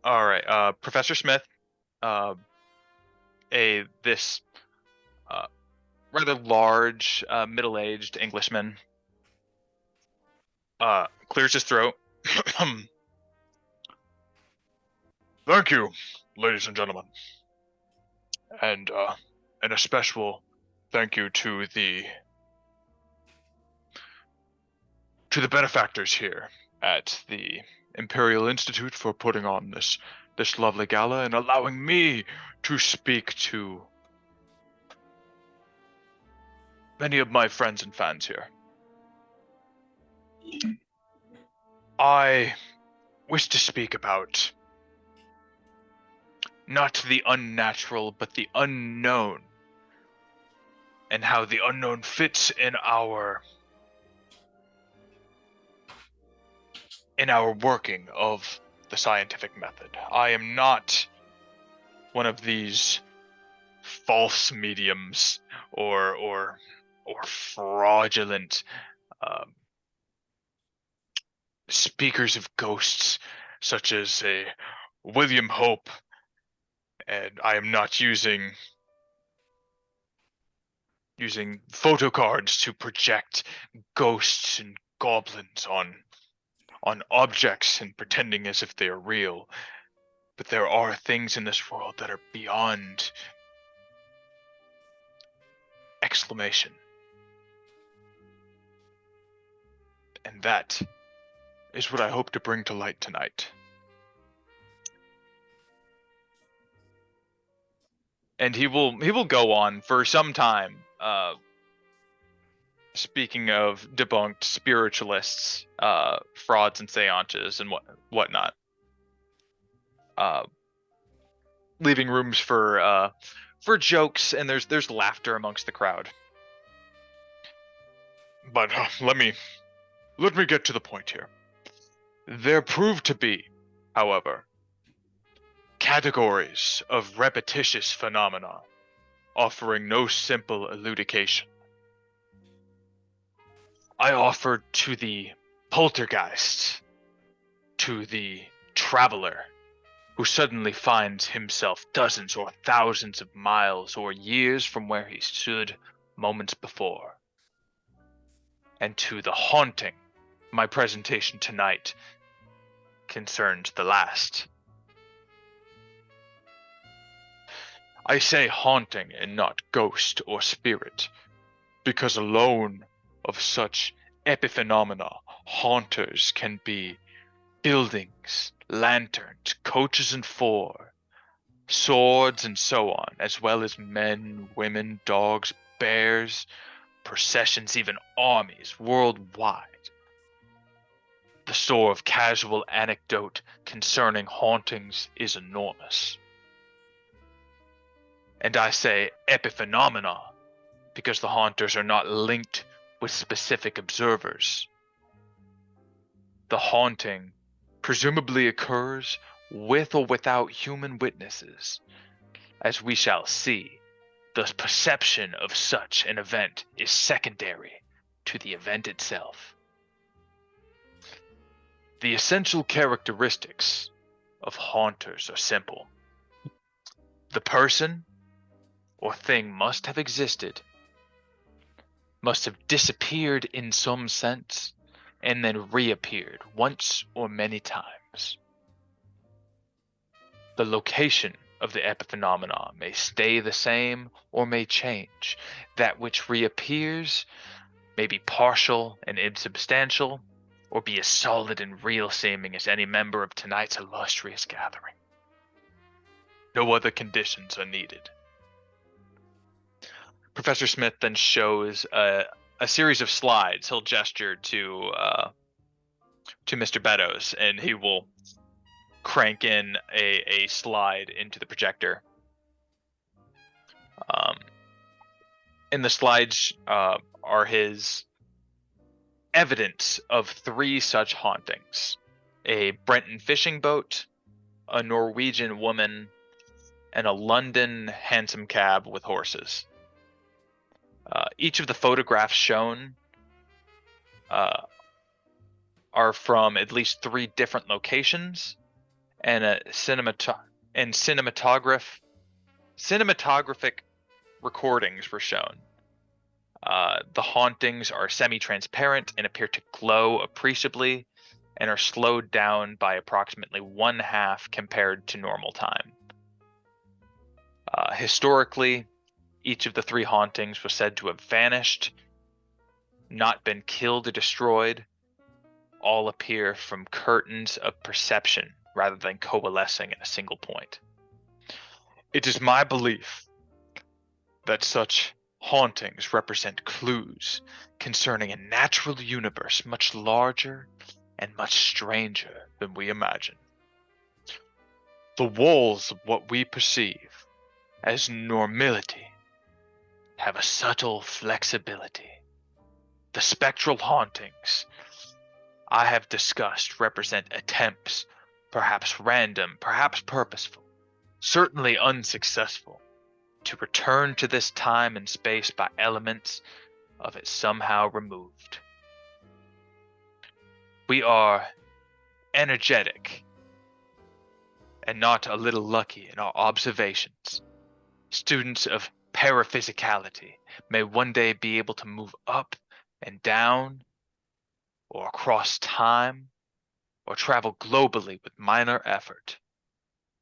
All right, Professor Smith, uh, this uh, rather large, middle-aged Englishman, clears his throat. Thank you, ladies and gentlemen, and a special thank you to the benefactors here at the Imperial Institute for putting on this lovely gala and allowing me to speak to many of my friends and fans here. I wish to speak about not the unnatural, but the unknown, and how the unknown fits in our working of the scientific method. I am not one of these false mediums or fraudulent um, speakers of ghosts, such as a William Hope, and I am not using photo cards to project ghosts and goblins on objects and pretending as if they are real. But there are things in this world that are beyond exclamation. And that is what I hope to bring to light tonight. And he will go on for some time, speaking of debunked spiritualists, frauds and seances and whatnot, leaving rooms for jokes, and there's laughter amongst the crowd. But let me get to the point here. There proved to be, however, categories of repetitious phenomena, offering no simple elucidation. I offered to the poltergeist, to the traveler, who suddenly finds himself dozens or thousands of miles or years from where he stood moments before, and to the haunting. My presentation tonight concerns the last. I say haunting and not ghost or spirit, because alone of such epiphenomena, haunters can be buildings, lanterns, coaches and four, swords and so on, as well as men, women, dogs, bears, processions, even armies worldwide. The store of casual anecdote concerning hauntings is enormous. And I say epiphenomena because the haunters are not linked with specific observers. The haunting presumably occurs with or without human witnesses. As we shall see, the perception of such an event is secondary to the event itself. The essential characteristics of haunters are simple. The person or thing must have existed, must have disappeared in some sense, and then reappeared once or many times. The location of the epiphenomena may stay the same or may change. That which reappears may be partial and insubstantial, or be as solid and real seeming as any member of tonight's illustrious gathering. No other conditions are needed. Professor Smith then shows a series of slides. He'll gesture to Mr. Beddoes, and he will crank in a slide into the projector. And the slides are his evidence of 3 such hauntings: a Brenton fishing boat, a Norwegian woman, and a London hansom cab with horses. Each of the photographs shown are from at least 3 different locations, and cinematographic recordings were shown. The hauntings are semi-transparent and appear to glow appreciably and are slowed down by approximately 1/2 compared to normal time. Historically, each of the 3 hauntings was said to have vanished, not been killed or destroyed. All appear from curtains of perception rather than coalescing at a single point. It is my belief that such hauntings represent clues concerning a natural universe much larger and much stranger than we imagine. The walls of what we perceive as normality have a subtle flexibility. The spectral hauntings I have discussed represent attempts, perhaps random, perhaps purposeful, certainly unsuccessful, to return to this time and space by elements of it somehow removed. We are energetic and not a little lucky in our observations. Students of paraphysicality may one day be able to move up and down, or across time, or travel globally with minor effort,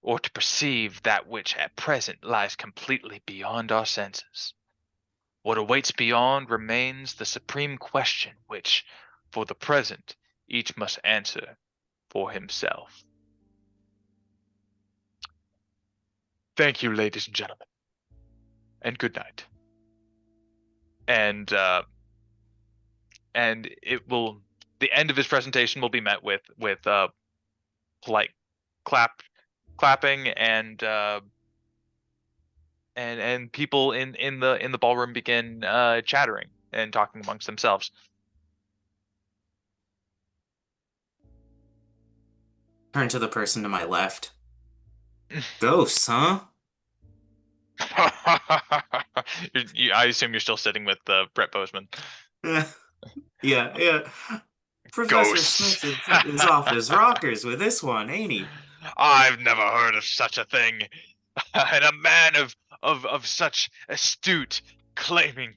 or to perceive that which at present lies completely beyond our senses. What awaits beyond remains the supreme question which, for the present, each must answer for himself. Thank you, ladies and gentlemen, and good night. And the end of his presentation will be met with polite clapping and people in the ballroom begin chattering and talking amongst themselves. Turn to the person to my left. Ghosts, huh? I assume you're still sitting with Brett Bozeman. Yeah. Professor Ghosts. Smith is off his rockers with this one, ain't he? I've never heard of such a thing. And a man of such astute claiming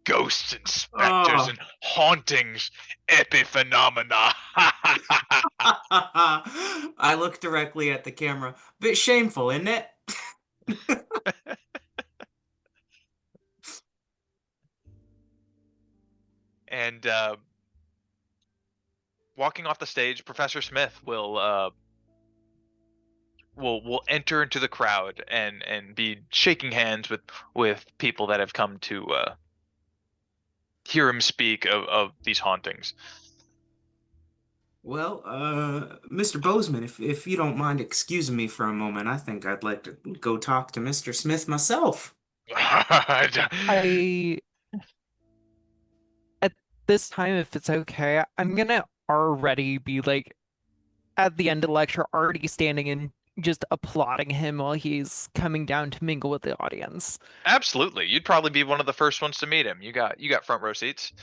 ghosts and specters Oh. and hauntings, epiphenomena. I look directly at the camera. Bit shameful, isn't it? And walking off the stage, Professor Smith will enter into the crowd and be shaking hands with people that have come to hear him speak of these hauntings. Well, Mr. Bozeman, if you don't mind excusing me for a moment, I think I'd like to go talk to Mr. Smith myself. I, at this time, if it's okay, I'm gonna already be like at the end of the lecture, already standing and just applauding him while he's coming down to mingle with the audience. Absolutely, you'd probably be one of the first ones to meet him. You got front row seats.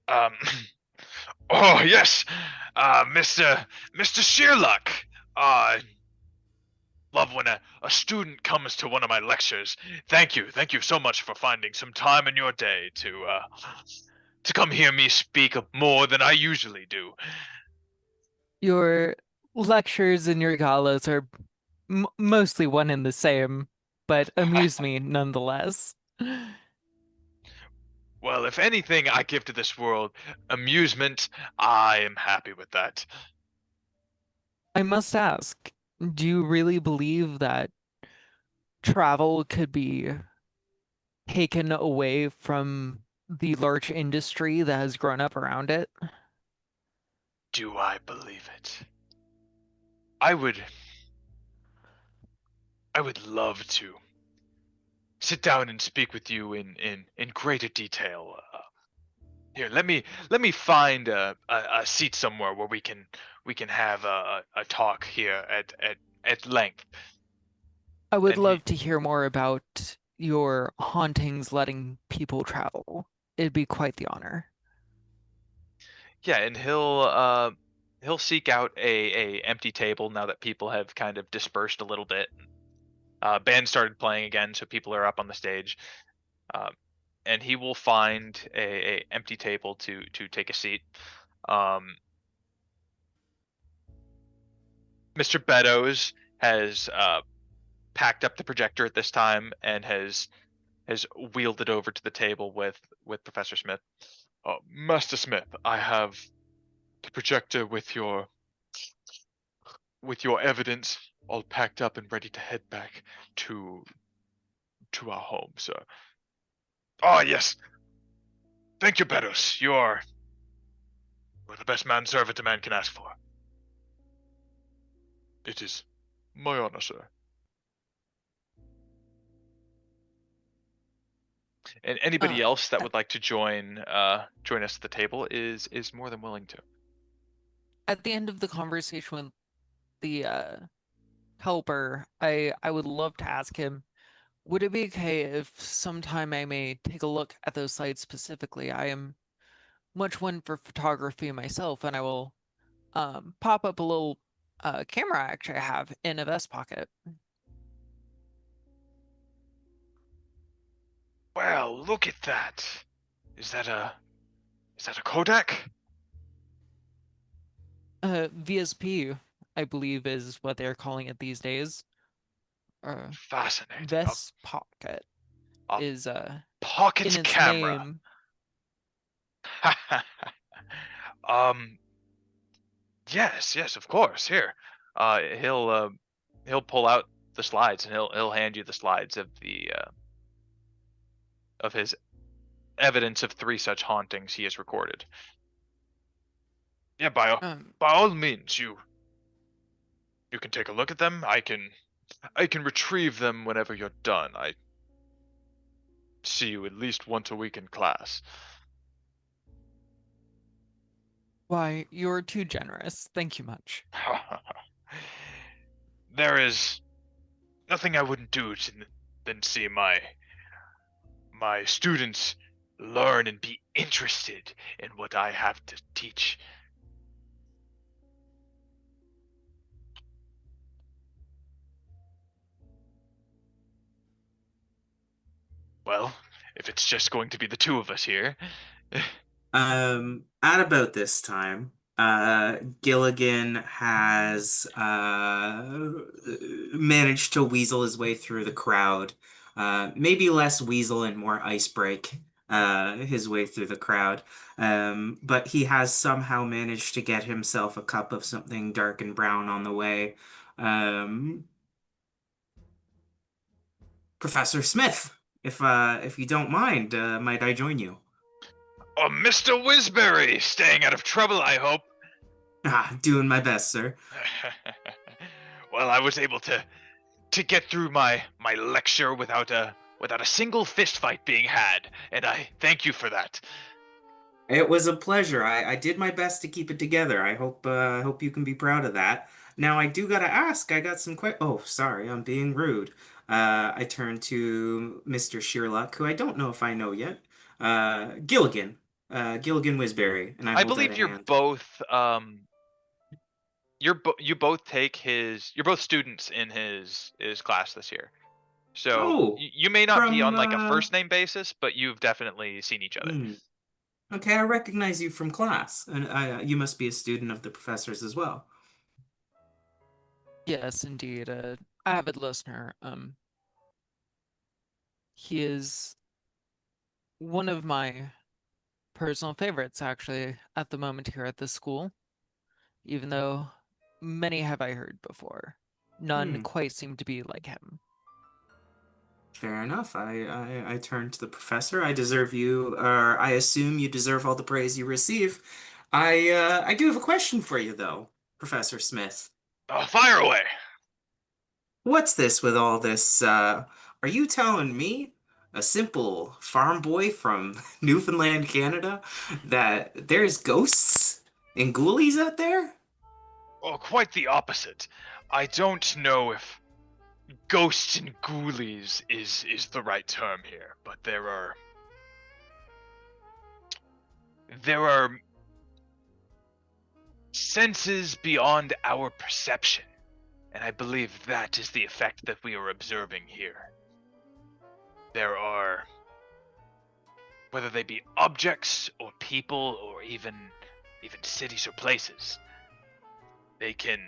Um, oh yes, Mr. Sheerluck. Uh, love when a student comes to one of my lectures. Thank you so much for finding some time in your day to come hear me speak of more than I usually do. Your lectures and your galas are mostly one and the same, but amuse me nonetheless. Well, if anything I give to this world amusement, I am happy with that. I must ask, do you really believe that travel could be taken away from the large industry that has grown up around it? Do I believe it? I would I would love to sit down and speak with you in greater detail. Here, let me find a seat somewhere where we can have a talk here at length. I would And he love to hear more about your hauntings letting people travel. It'd be quite the honor. Yeah, and he'll seek out a empty table now that people have kind of dispersed a little bit. Band started playing again, so people are up on the stage. Um, and he will find a empty table to take a seat. Mr. Beddoes has packed up the projector at this time and has wheeled it over to the table with Professor Smith. Master Smith, I have the projector with your evidence all packed up and ready to head back to our home, sir. Oh yes. Thank you, Beddoes. You're the best manservant a man can ask for. It is my honor, sir. And anybody else that would like to join us at the table is more than willing to. At the end of the conversation with the helper, I would love to ask him, would it be okay if sometime I may take a look at those sites specifically? I am much one for photography myself, and I will pop up a little camera actually I have in a vest pocket. Well, look at that. Is that a Kodak? VSP, I believe, is what they're calling it these days. Fascinating. Vest pocket is pocket in its camera. name. Yes, of course. Here, he'll pull out the slides and he'll hand you the slides of his evidence of 3 such hauntings he has recorded. Yeah, by all means, you can take a look at them. I can retrieve them whenever you're done. I see you at least once a week in class. Why, you're too generous. Thank you much. There is nothing I wouldn't do than see my students learn and be interested in what I have to teach. Well, if it's just going to be the 2 of us here. At about this time, Gilligan has managed to weasel his way through the crowd. Maybe less weasel and more ice break his way through the crowd. But he has somehow managed to get himself a cup of something dark and brown on the way. Um, Professor Smith, if you don't mind, might I join you? Oh, Mr. Whizberry, staying out of trouble, I hope. Doing my best, sir. Well, I was able to get through my lecture without a single fist fight being had, and I thank you for that. It was a pleasure. I did my best to keep it together. I hope you can be proud of that. Now I do gotta ask. I got some Oh, sorry, I'm being rude. I turn to Mr. Sheerluck, who I don't know if I know yet. Gilligan, Gilligan Whizberry, and I I hold out believe a you're hand. both you both you're both students in his class this year. So Oh, you may not be from on like a first name basis, but you've definitely seen each other. hmm. Okay, I recognize you from class, and you must be a student of the professor's as well. Yes, indeed, avid listener. He is one of my personal favorites, actually, at the moment here at this school, even though many have I heard before. None Hmm. quite seem to be like him. Fair enough. I turn to the professor. I deserve you, or I assume you deserve all the praise you receive. I do have a question for you though, Professor Smith. Fire away. What's this with all this? Are you telling me, a simple farm boy from Newfoundland, Canada, that there's ghosts and ghoulies out there? Oh, quite the opposite. I don't know if ghosts and ghoulies is the right term here, but there are senses beyond our perception. And I believe that is the effect that we are observing here. There are, whether they be objects or people or even cities or places, they can,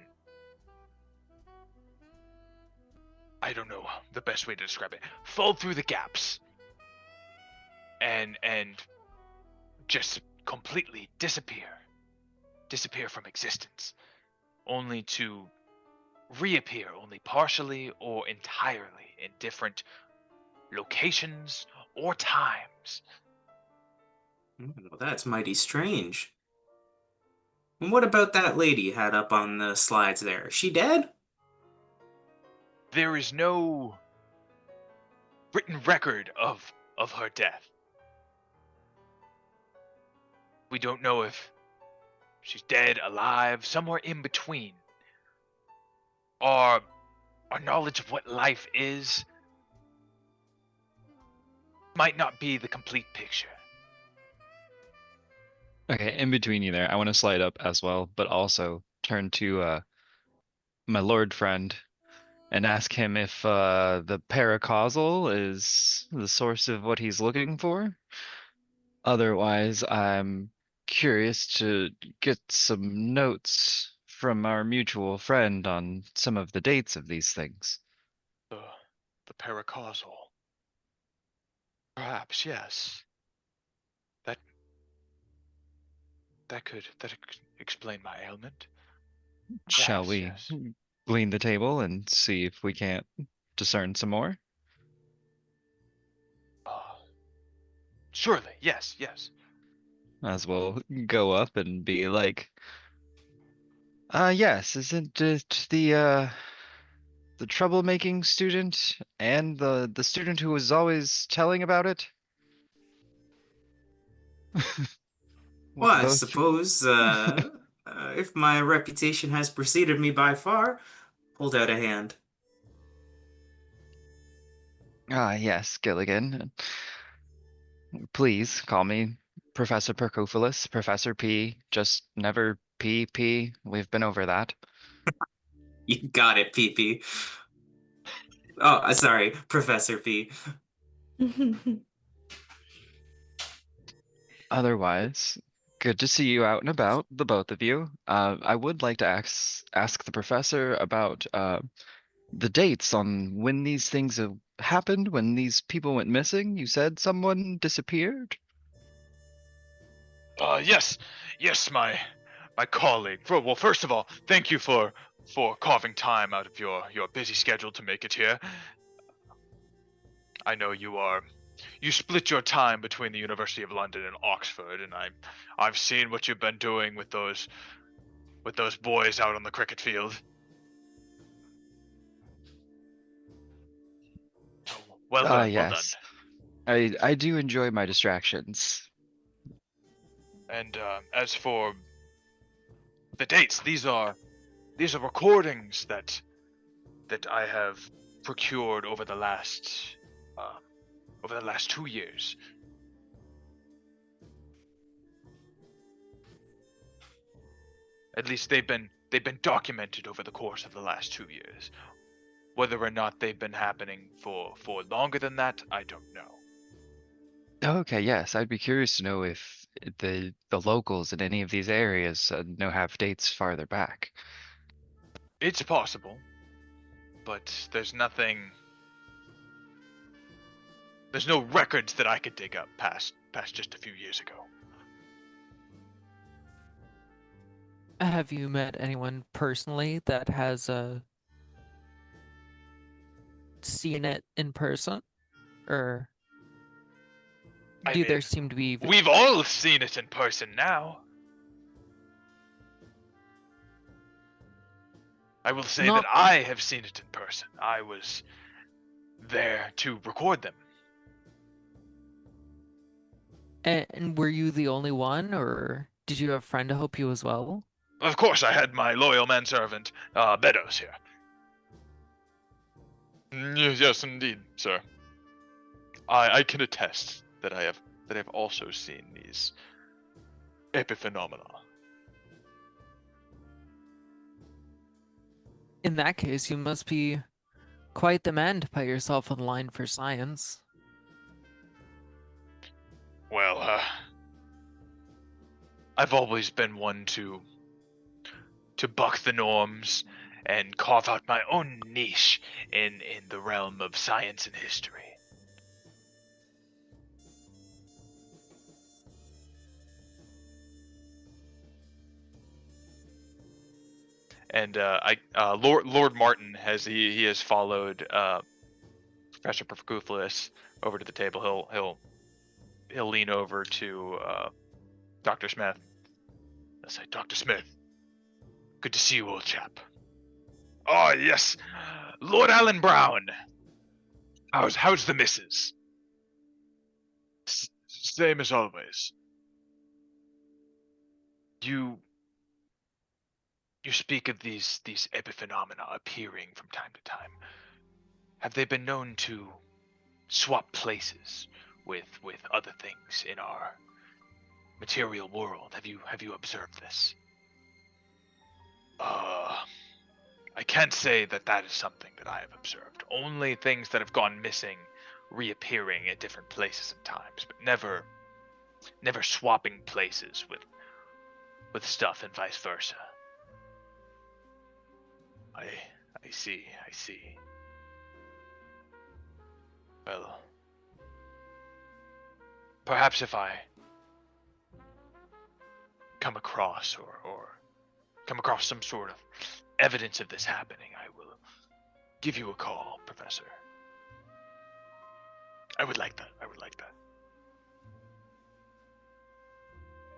I don't know the best way to describe it, fall through the gaps and just completely disappear from existence, only to reappear only partially or entirely in different locations or times. Well, that's mighty strange. And what about that lady you had up on the slides there? Is she dead? There is no written record of her death. We don't know if she's dead, alive, somewhere in between. Our knowledge of what life is might not be the complete picture. Okay, in between you there, I want to slide up as well, but also turn to my lord friend and ask him if the paracausal is the source of what he's looking for. Otherwise, I'm curious to get some notes from our mutual friend on some of the dates of these things. The paracausal. Perhaps, yes. That could explain my ailment. Shall Perhaps, we yes. glean the table and see if we can't discern some more? Surely, yes. As we'll go up and be like, yes, isn't it the troublemaking student and the student who was always telling about it? Well, I Both. suppose, if my reputation has preceded me by far, hold out a hand. Yes, Gilligan. Please call me Professor Perkuffulous, Professor P. Just never P. We've been over that. You got it, PP. Oh, sorry, Professor P. Otherwise, good to see you out and about, the both of you. I would like to ask the professor about the dates on when these things have happened, when these people went missing. You said someone disappeared? Yes, my colleague. Well, first of all, thank you for carving time out of your busy schedule to make it here. I know you split your time between the University of London and Oxford, and I've seen what you've been doing with those boys out on the cricket field. Well done, well done. Yes. I do enjoy my distractions. And as for the dates, these are recordings that I have procured over the last 2 years. At least they've been documented over the course of the last 2 years. Whether or not they've been happening for longer than that, I don't know. Okay, yes, I'd be curious to know if the locals in any of these areas have dates farther back. It's possible, but there's no records that I could dig up past just a few years ago. Have you met anyone personally that has seen it in person? Or I do there mean, seem to be... we've all seen it in person now. I will say Not- that I have seen it in person. I was there to record them. And were you the only one, or did you have a friend to help you as well? Of course, I had my loyal manservant, Beddoes here. Yes, indeed, sir. I can attest that I have also seen these epiphenomena. In that case, you must be quite the man to put yourself in line for science. Well, I've always been one to buck the norms and carve out my own niche in the realm of science and history. And Lord Martin he has followed Professor Perkuffulous over to the table. He'll lean over to Dr. Smith. I'll say, Dr. Smith, good to see you, old chap. Oh yes, Lord Allen Brown. How's the missus? Same as always. You speak of these epiphenomena appearing from time to time. Have they been known to swap places with other things in our material world? Have you observed this? I can't say that is something that I have observed. Only things that have gone missing reappearing at different places and times, but never swapping places with stuff and vice versa. I see. Well, perhaps if I come across or come across some sort of evidence of this happening, I will give you a call, Professor. I would like that.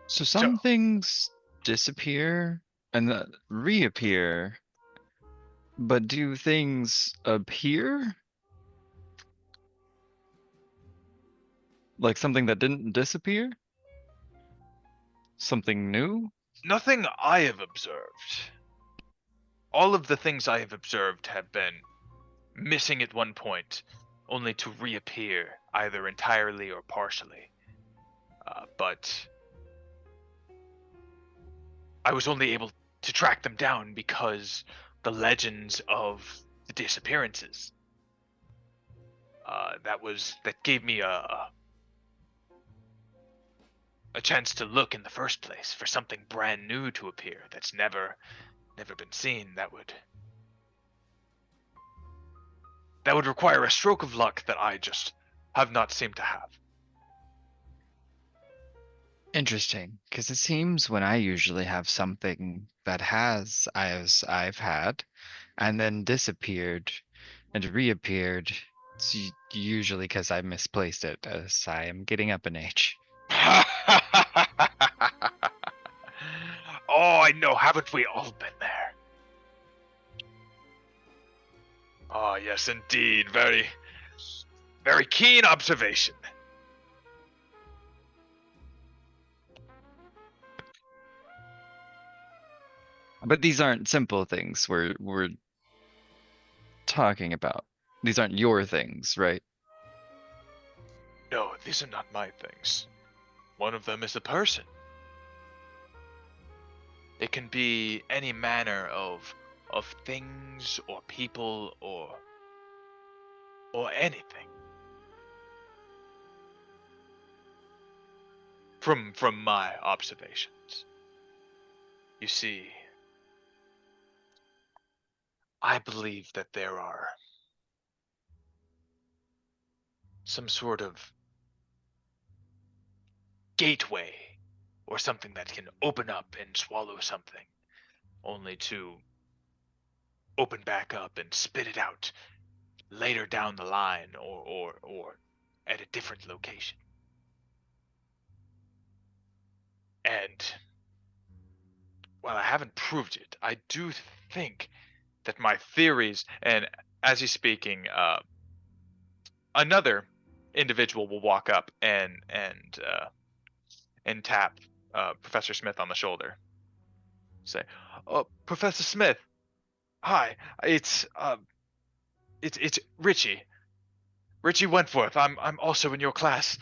So some things disappear and then reappear, but do things appear? Like something that didn't disappear? Something new? Nothing I have observed. All of the things I have observed have been missing at one point, only to reappear either entirely or partially. But I was only able to track them down because the legends of the disappearances. That gave me a chance to look in the first place for something brand new to appear that's never been seen. That would require a stroke of luck that I just have not seemed to have. Interesting, because it seems when I usually have something that has as I've had, and then disappeared and reappeared, it's usually because I misplaced it, as I am getting up in age. Oh, I know. Haven't we all been there? Oh, yes, indeed. Very, very keen observation. But these aren't simple things we're talking about. These aren't your things, right? No, these are not my things. One of them is a person. It can be any manner of things or people or anything. From my observations. You see, I believe that there are some sort of gateway or something that can open up and swallow something, only to open back up and spit it out later down the line or at a different location. And while I haven't proved it, I do think that my theories, and as he's speaking, another individual will walk up and tap Professor Smith on the shoulder. Say, "Oh, Professor Smith, hi. It's Richie. Richie Wentworth. I'm also in your class."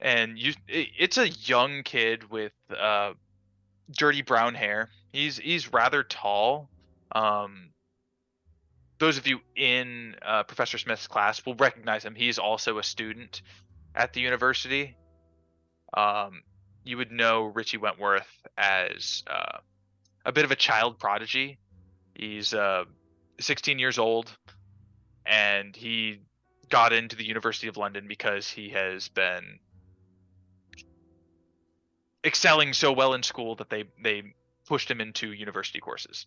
And it's a young kid with dirty brown hair. He's rather tall. those of you in Professor Smith's class will recognize him. He's also a student at the university. You would know Richie Wentworth as a bit of a child prodigy. He's 16 years old, and he got into the University of London because he has been excelling so well in school that they pushed him into university courses.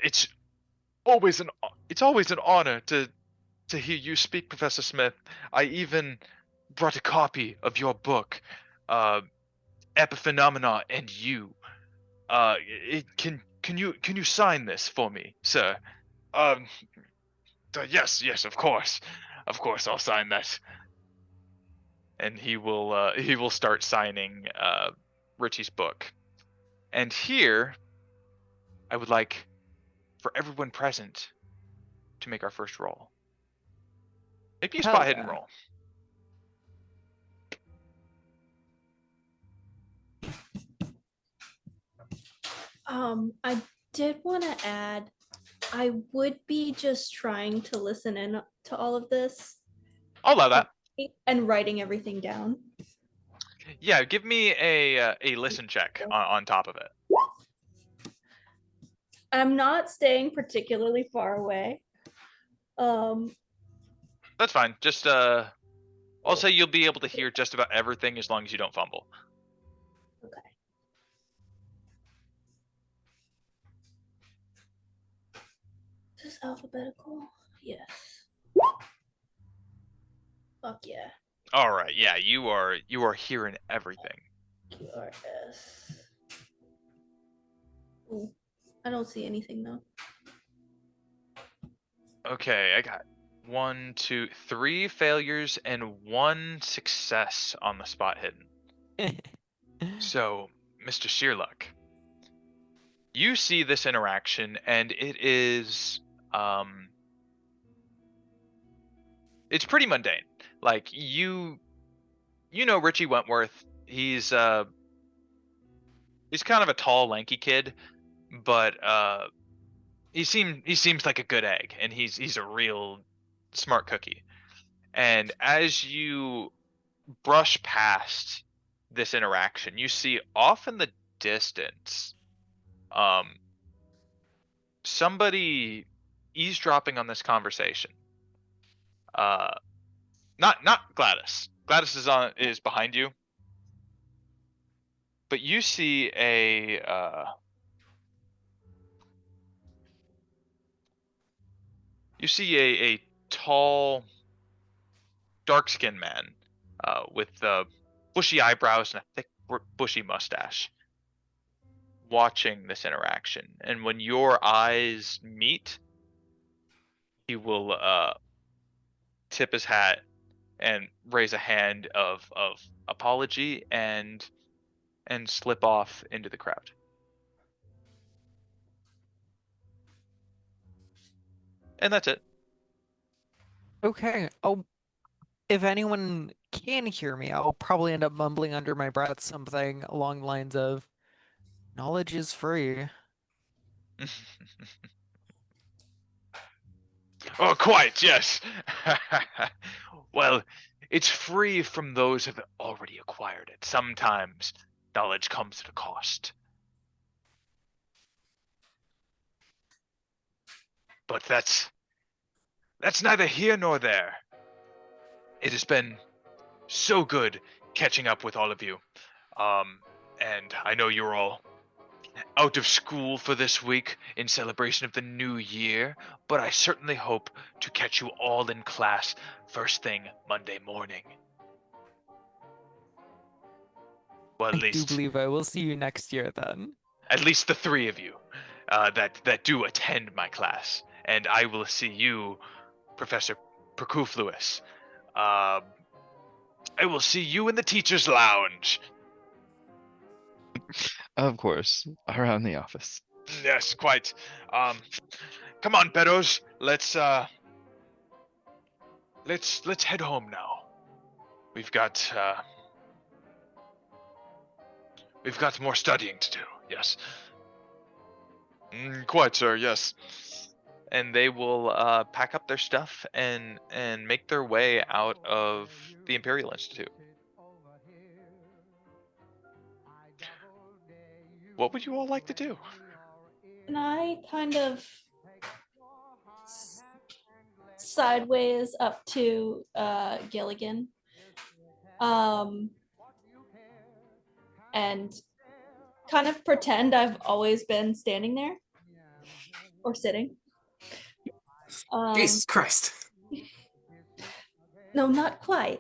It's always an honor to hear you speak, Professor Smith. I even brought a copy of your book, Epiphenomena and You. Can you sign this for me, sir? Yes, of course, I'll sign that. And he will start signing Richie's book. And here, I would like for everyone present to make our first roll. Make me a spot hidden roll. I did want to add, I would be just trying to listen in to all of this. I'll allow that. And writing everything down. Yeah, give me a listen check on top of it. I'm not staying particularly far away. That's fine. Just I'll say you'll be able to hear just about everything as long as you don't fumble. Okay. Is this alphabetical? Yes. Fuck yeah. All right. Yeah, you are hearing everything. QRS. Ooh, I don't see anything though. Okay, I got 1, 2, 3 failures and 1 success on the spot hidden. So, Mr. Sheerluck, you see this interaction, and it is it's pretty mundane. Like you know Richie Wentworth. He's kind of a tall, lanky kid, but he seems like a good egg, and he's a real smart cookie. And as you brush past this interaction, you see off in the distance somebody eavesdropping on this conversation. Not Gladys. Gladys is behind you. But you see a tall, dark-skinned man with bushy eyebrows and a thick, bushy mustache watching this interaction. And when your eyes meet, he will tip his hat and raise a hand of apology and slip off into the crowd. And that's it. Okay. Oh, if anyone can hear me, I'll probably end up mumbling under my breath something along the lines of, "Knowledge is free." Oh, quite, yes. Well, it's free from those who have already acquired it. Sometimes knowledge comes at a cost. But that's neither here nor there. It has been so good catching up with all of you. And I know you're all out of school for this week in celebration of the new year, but I certainly hope to catch you all in class first thing Monday morning. Well, I do believe I will see you next year then. At least the 3 of you that do attend my class, and I will see you, Professor Perkuffulous. I will see you in the teacher's lounge. Of course, around the office. Yes, quite. Come on, Beddoes. Let's head home now. We've got more studying to do. Yes. Quite, sir. Yes. And they will pack up their stuff and make their way out of the Imperial Institute. What would you all like to do? And I kind of sideways up to Gilligan. And kind of pretend I've always been standing there or sitting. Jesus Christ. No, not quite.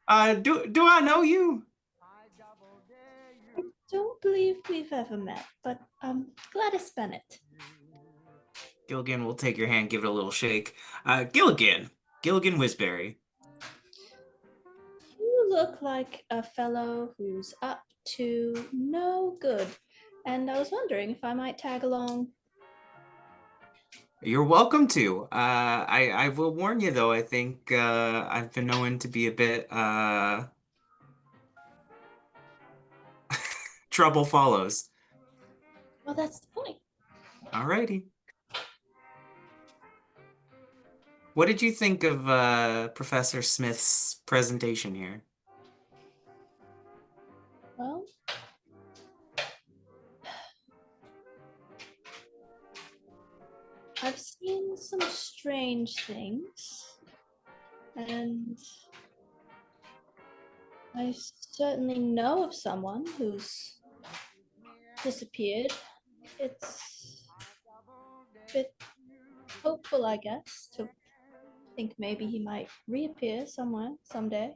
Do I know you? I don't believe we've ever met, but Gladys Bennett. Gilligan will take your hand, give it a little shake. Gilligan Whizberry. You look like a fellow who's up to no good, and I was wondering if I might tag along. You're welcome to. I will warn you though, I think I've been known to be a bit trouble follows. Well, that's the point. Alrighty. What did you think of Professor Smith's presentation here? Well, I've seen some strange things, and I certainly know of someone who's disappeared. It's a bit hopeful, I guess, to think maybe he might reappear somewhere someday.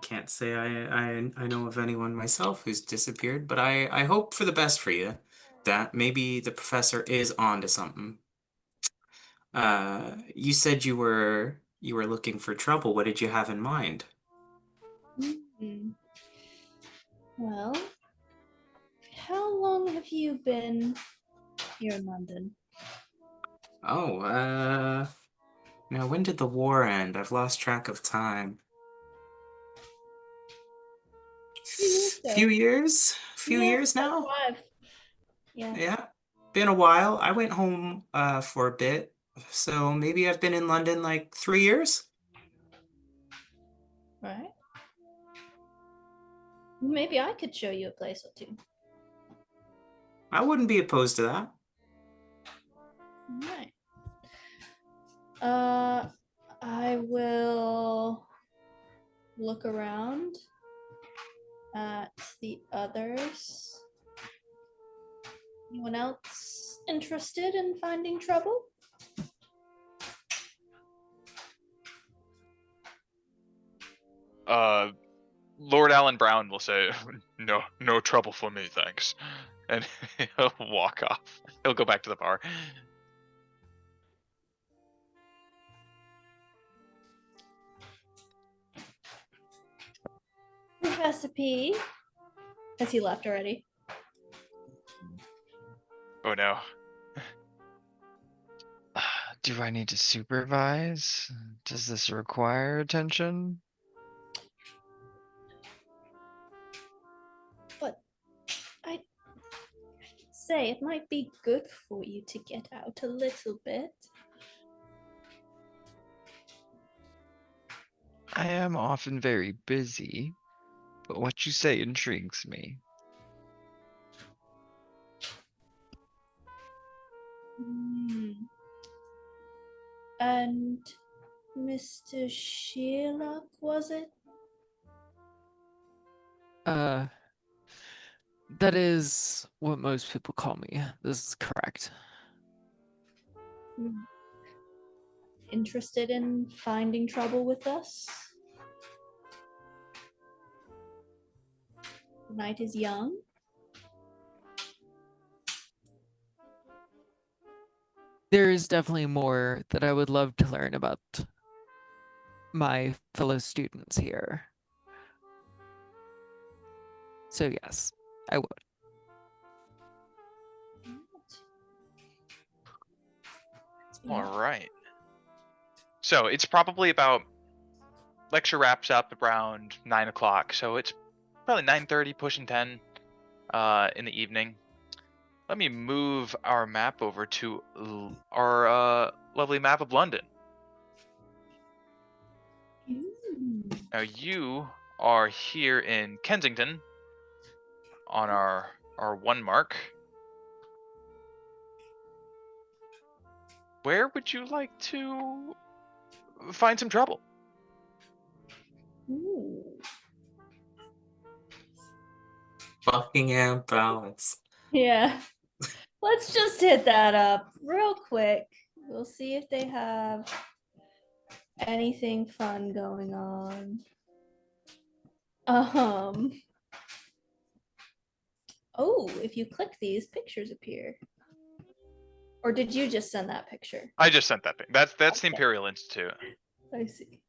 Can't say I know of anyone myself who's disappeared, but I hope for the best for you. That maybe the professor is onto something. You said you were looking for trouble. What did you have in mind? Hmm. Well, how long have you been here in London? Oh, now when did the war end? I've lost track of time. Few years? Few Yeah, years now? 5. Yeah. Yeah. Been a while. I went home for a bit. So maybe I've been in London like 3 years? Right. Maybe I could show you a place or two. I wouldn't be opposed to that. Right. I will look around at the others. Anyone else interested in finding trouble? Lord Alan Brown will say, no trouble for me, thanks. And he'll walk off. He'll go back to the bar. Professor P. Has he left already? Oh no. Do I need to supervise? Does this require attention? But I say it might be good for you to get out a little bit. I am often very busy, but what you say intrigues me. And Mr. Sheerluck, was it? That is what most people call me. This is correct. Interested in finding trouble with us? The night is young. There is definitely more that I would love to learn about my fellow students here. So yes, I would. All right. So it's probably about lecture wraps up around 9 o'clock, so it's probably 9:30, pushing 10 in the evening. Let me move our map over to our lovely map of London. Now you are here in Kensington on our 1 mark. Where would you like to find some trouble? Ooh. Buckingham Palace. Yeah. Let's just hit that up real quick. We'll see if they have anything fun going on. Oh, if you click these, pictures appear. Or did you just send that picture? I just sent that thing. That's the Okay. Imperial Institute. I see.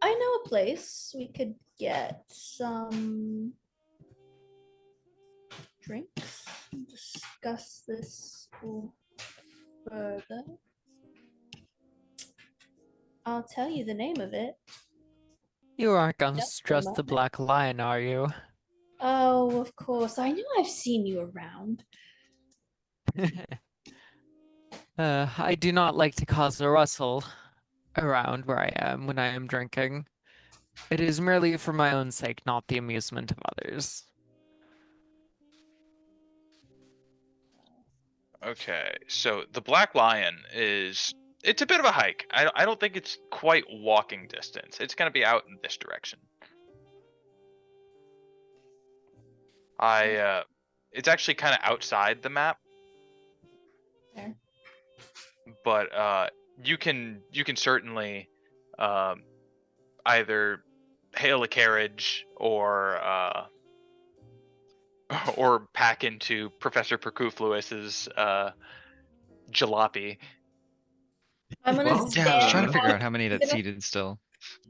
I know a place we could get some drinks and discuss this further. I'll tell you the name of it. You aren't gonna Just a stress the moment. Black Lion, are you? Oh, of course. I know I've seen you around. I do not like to cause a rustle around where I am when I am drinking. It is merely for my own sake, not the amusement of others. Okay, so the Black Lion it's a bit of a hike. I don't think it's quite walking distance. It's gonna be out in this direction. It's actually kind of outside the map, There. but you can certainly either hail a carriage or pack into Professor Perkuffulous's jalopy. I'm gonna Well, Yeah, I was trying to stand figure by- out how many I'm that's gonna- seated still.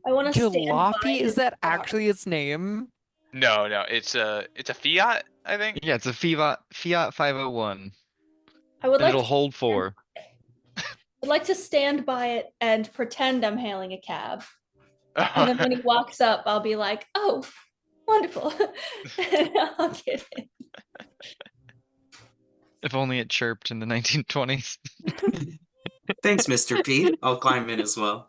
I want to stand by Jalopy? Is his that car. actually its name? No, it's a Fiat, I think. Yeah, it's a Fiat 501. I would And like it'll to hold 4. I'd like to stand by it and pretend I'm hailing a cab. And then when he walks up, I'll be like, "Oh, wonderful." And I'll get in. If only it chirped in the 1920s. Thanks, Mr. P. I'll climb in as well.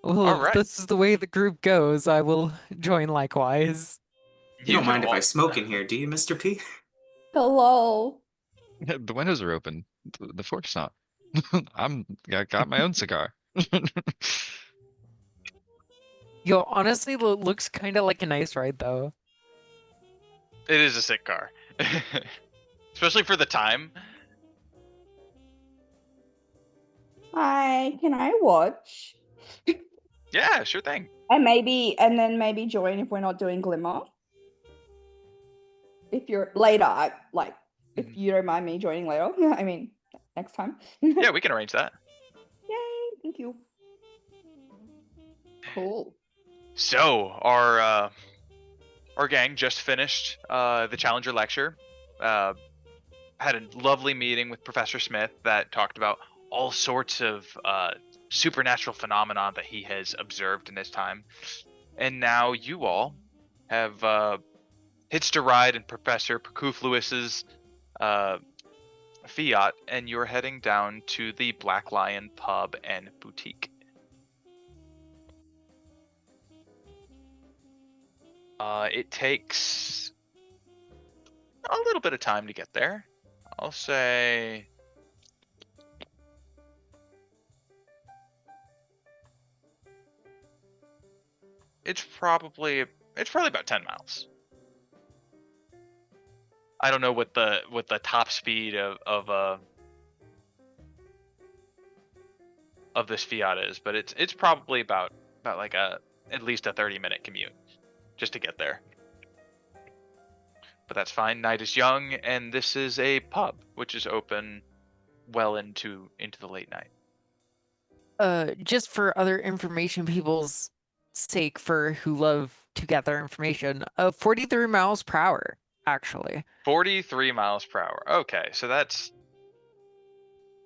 Well, All if right. this is the way the group goes, I will join likewise. You don't can mind if I walk- smoke in here, do you, Mr. P? Hello. The windows are open. The fork's not. I got my own cigar. Yo, honestly, looks kind of like a nice ride, though. It is a sick car, especially for the time. Hi, can I watch? Yeah, sure thing. And then maybe join if we're not doing Glimmer. If you're later, if you don't mind me joining later. I mean, next time. Yeah, we can arrange that. Yay, thank you. Cool. So our gang just finished the Challenger lecture. Had a lovely meeting with Professor Smith that talked about all sorts of supernatural phenomena that he has observed in his time. And now you all have hitched a ride in Professor Perkuffulous' Fiat, and you're heading down to the Black Lion pub and boutique. It takes a little bit of time to get there. I'll say it's probably about 10 miles. I don't know what the top speed of this Fiat is, but it's probably about like at least a 30-minute commute just to get there. But that's fine. Night is young, and this is a pub which is open well into the late night. Just for other information people's sake, for who love to gather information. 43 miles per hour, actually. 43 miles per hour. Okay, so that's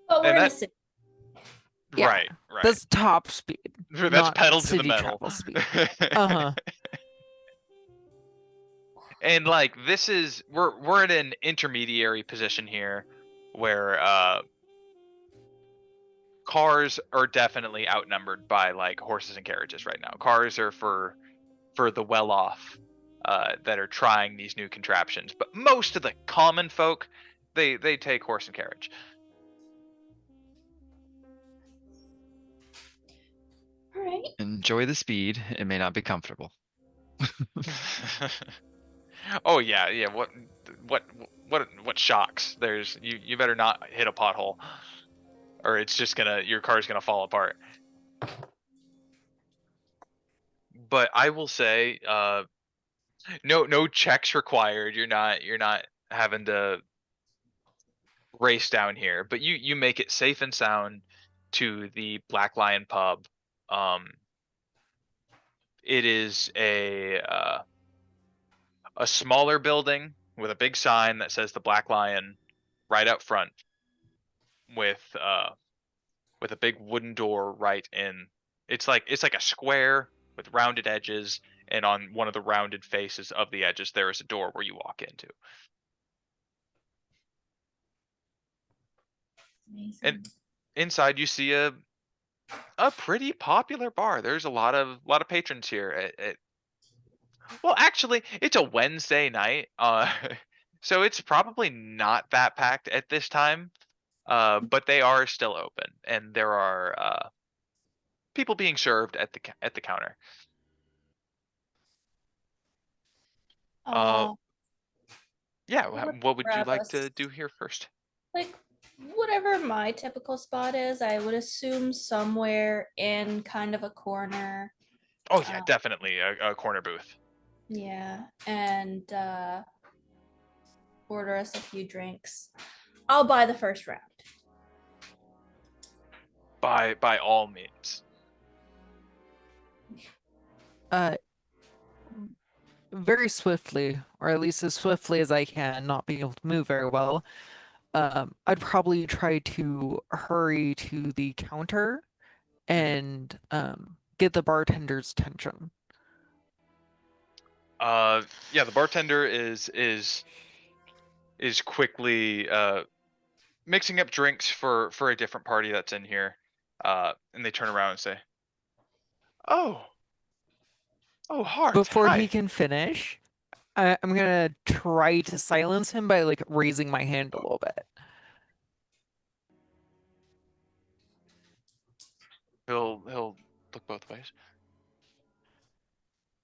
But we're And in a that- city. Yeah, right. That's top speed, That's not pedal to the city metal. travel speed. Uh-huh. And like we're in an intermediary position here where cars are definitely outnumbered by like horses and carriages right now. Cars are for the well-off that are trying these new contraptions, but most of the common folk they take horse and carriage. All right. Enjoy the speed. It may not be comfortable. Oh yeah. What shocks? There's you better not hit a pothole, or it's just your car's gonna fall apart. But I will say, no checks required. You're not having to race down here, but you make it safe and sound to the Black Lion pub. It is a smaller building with a big sign that says the Black Lion right out front, with a big wooden door right in. It's like a square with rounded edges, and on one of the rounded faces of the edges there is a door where you walk into. Amazing. And inside you see a pretty popular bar. There's a lot of patrons here. Well, actually, it's a Wednesday night, so it's probably not that packed at this time. But they are still open, and there are people being served at the counter. Uh, Yeah, I would what would you grab like us- to do here first? like whatever my typical spot is, I would assume somewhere in kind of a corner. Oh yeah, definitely a corner booth. Yeah, and order us a few drinks. I'll buy the first round. By all means. Very swiftly, or at least as swiftly as I can, not being able to move very well. I'd probably try to hurry to the counter and get the bartender's attention. Yeah, the bartender is quickly mixing up drinks for a different party that's in here. And they turn around and say, "Oh, Hart, Before hi." he can finish, I'm gonna try to silence him by like raising my hand a little bit. He'll look both ways,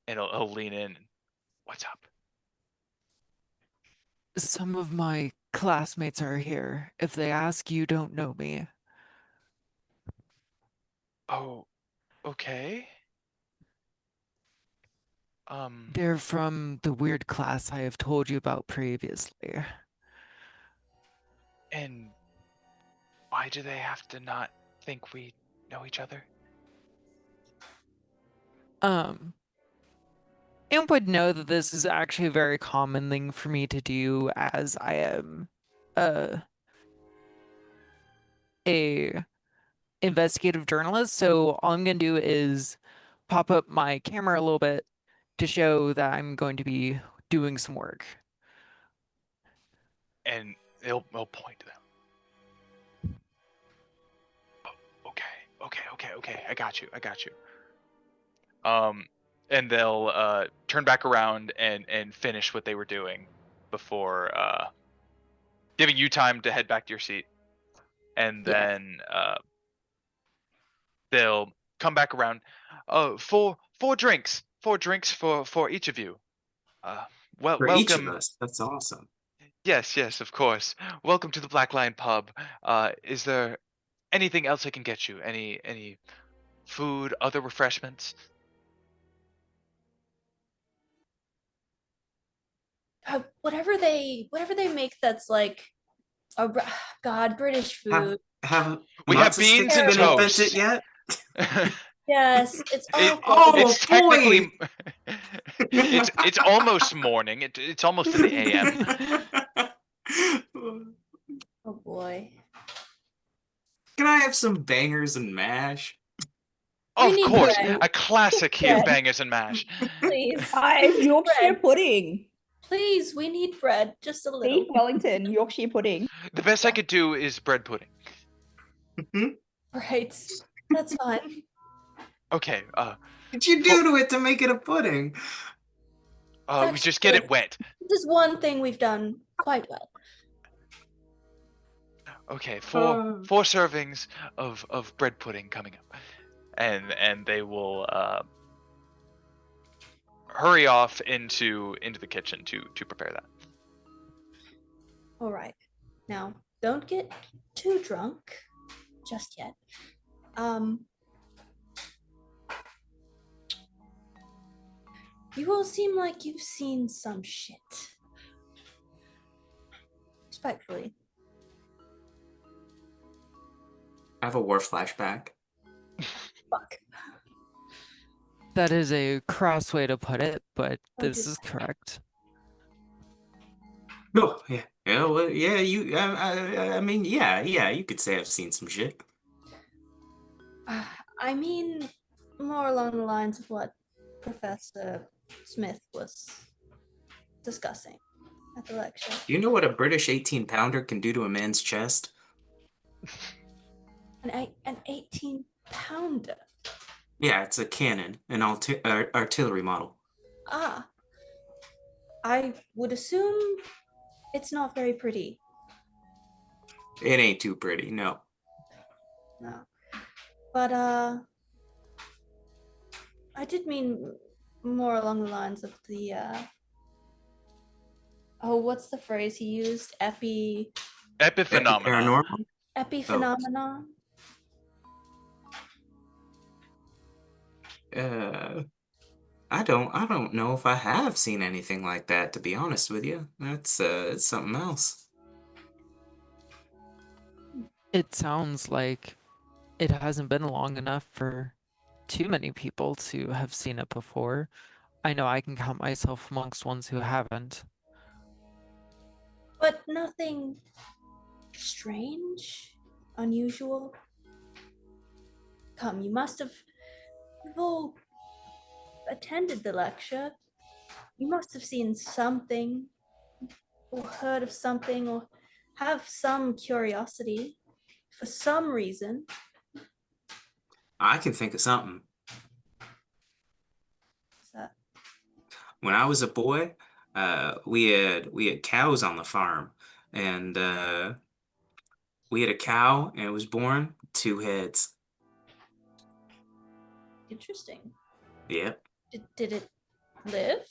and he'll lean in. What's up? Some of my classmates are here. If they ask, you don't know me. Oh, okay. They're from the weird class I have told you about previously. And why do they have to not think we know each other? And would know that this is actually a very common thing for me to do, as I am a investigative journalist. So all I'm gonna do is pop up my camera a little bit to show that I'm going to be doing some work. And he'll point to them. Oh, okay. I got you. And they'll turn back around and finish what they were doing before giving you time to head back to your seat. And then they'll come back around. Four drinks for each of you. For Welcome. each of us. That's awesome. Yes, of course. Welcome to the Black Lion Pub. Is there anything else I can get you? Any food, other refreshments? Whatever they make that's like God, British food. Have We have matzo beans sticks and been toast. invented yet? Yes, it's It, awful. Oh, it's technically, boy! it's almost morning. It's almost in the AM. Oh boy. Can I have some bangers and mash? We Of need course, bread. a classic here, Bread. bangers and mash. Please. Yorkshire Bread. pudding. Please, we need bread. Just a little. Beef Wellington, Yorkshire pudding. The best I could do is bread pudding. Right. That's fine. Okay, What'd you do to it to make it a pudding? we just get it wet. This is one thing we've done quite well. Okay, four servings of bread pudding coming up, and they will hurry off into the kitchen to prepare that. All right. Now, don't get too drunk just yet. You all seem like you've seen some shit. Respectfully. I have a war flashback. Fuck. That is a crass way to put it, but this Okay. is correct. Oh, yeah. Yeah, well, yeah, I mean, yeah, you could say I've seen some shit. I mean, more along the lines of what Professor Smith was discussing at the lecture. You know what a British 18-pounder can do to a man's chest? An 18-pounder. Yeah, it's a cannon, an artillery model. Ah. I would assume it's not very pretty. It ain't too pretty, no. No. But I did mean more along the lines of the what's the phrase he used? Epiphenomenon. Paranormal? Epiphenomenon. I don't know if I have seen anything like that, to be honest with you. That's it's something else. It sounds like it hasn't been long enough for too many people to have seen it before. I know I can count myself amongst ones who haven't. But nothing strange, unusual. Come, you've all attended the lecture. You must have seen something, or heard of something, or have some curiosity for some reason. I can think of something. What's that? When I was a boy, we had cows on the farm, and we had a cow, and it was born 2 heads. Interesting. Yep. Did it live?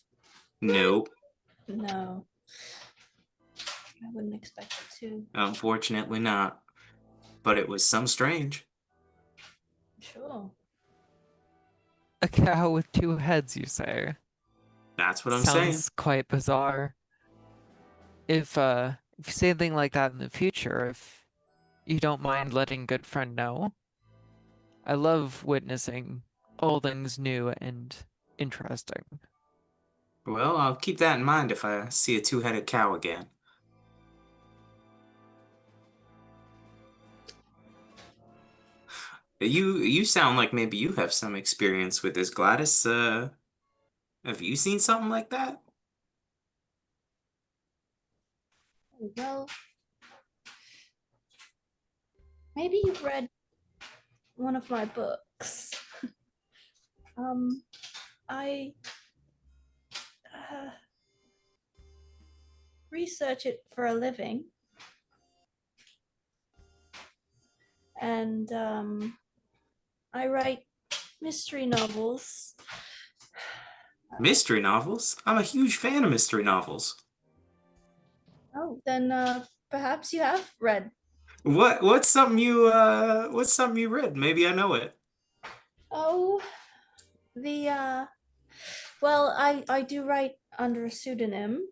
Nope. No. I wouldn't expect it to. Unfortunately not. But it was some strange. Sure. A cow with 2 heads, you say? That's what I'm saying. Sounds quite bizarre. If you say anything like that in the future, if you don't mind letting good friend know. I love witnessing all things new and interesting. Well, I'll keep that in mind if I see a 2-headed cow again. You sound like maybe you have some experience with this, Gladys. Have you seen something like that? Well, maybe you've read one of my books. I research it for a living. And I write mystery novels. Mystery novels? I'm a huge fan of mystery novels. Oh, then perhaps you have read. What's something you read? Maybe I know it. Oh, the well, I do write under a pseudonym.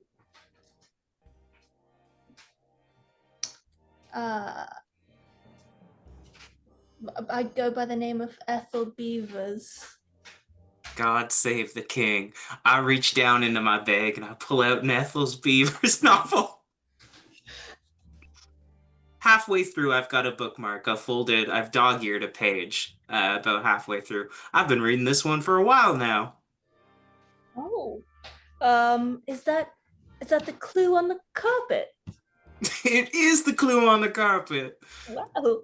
I go by the name of Ethel Beavers. God save the king. I reach down into my bag and I pull out an Ethel's Beavers novel. Halfway through, I've got a bookmark. I've dog-eared a page about halfway through. I've been reading this one for a while now. Oh. Is that the clue on the carpet? It is the clue on the carpet. Wow.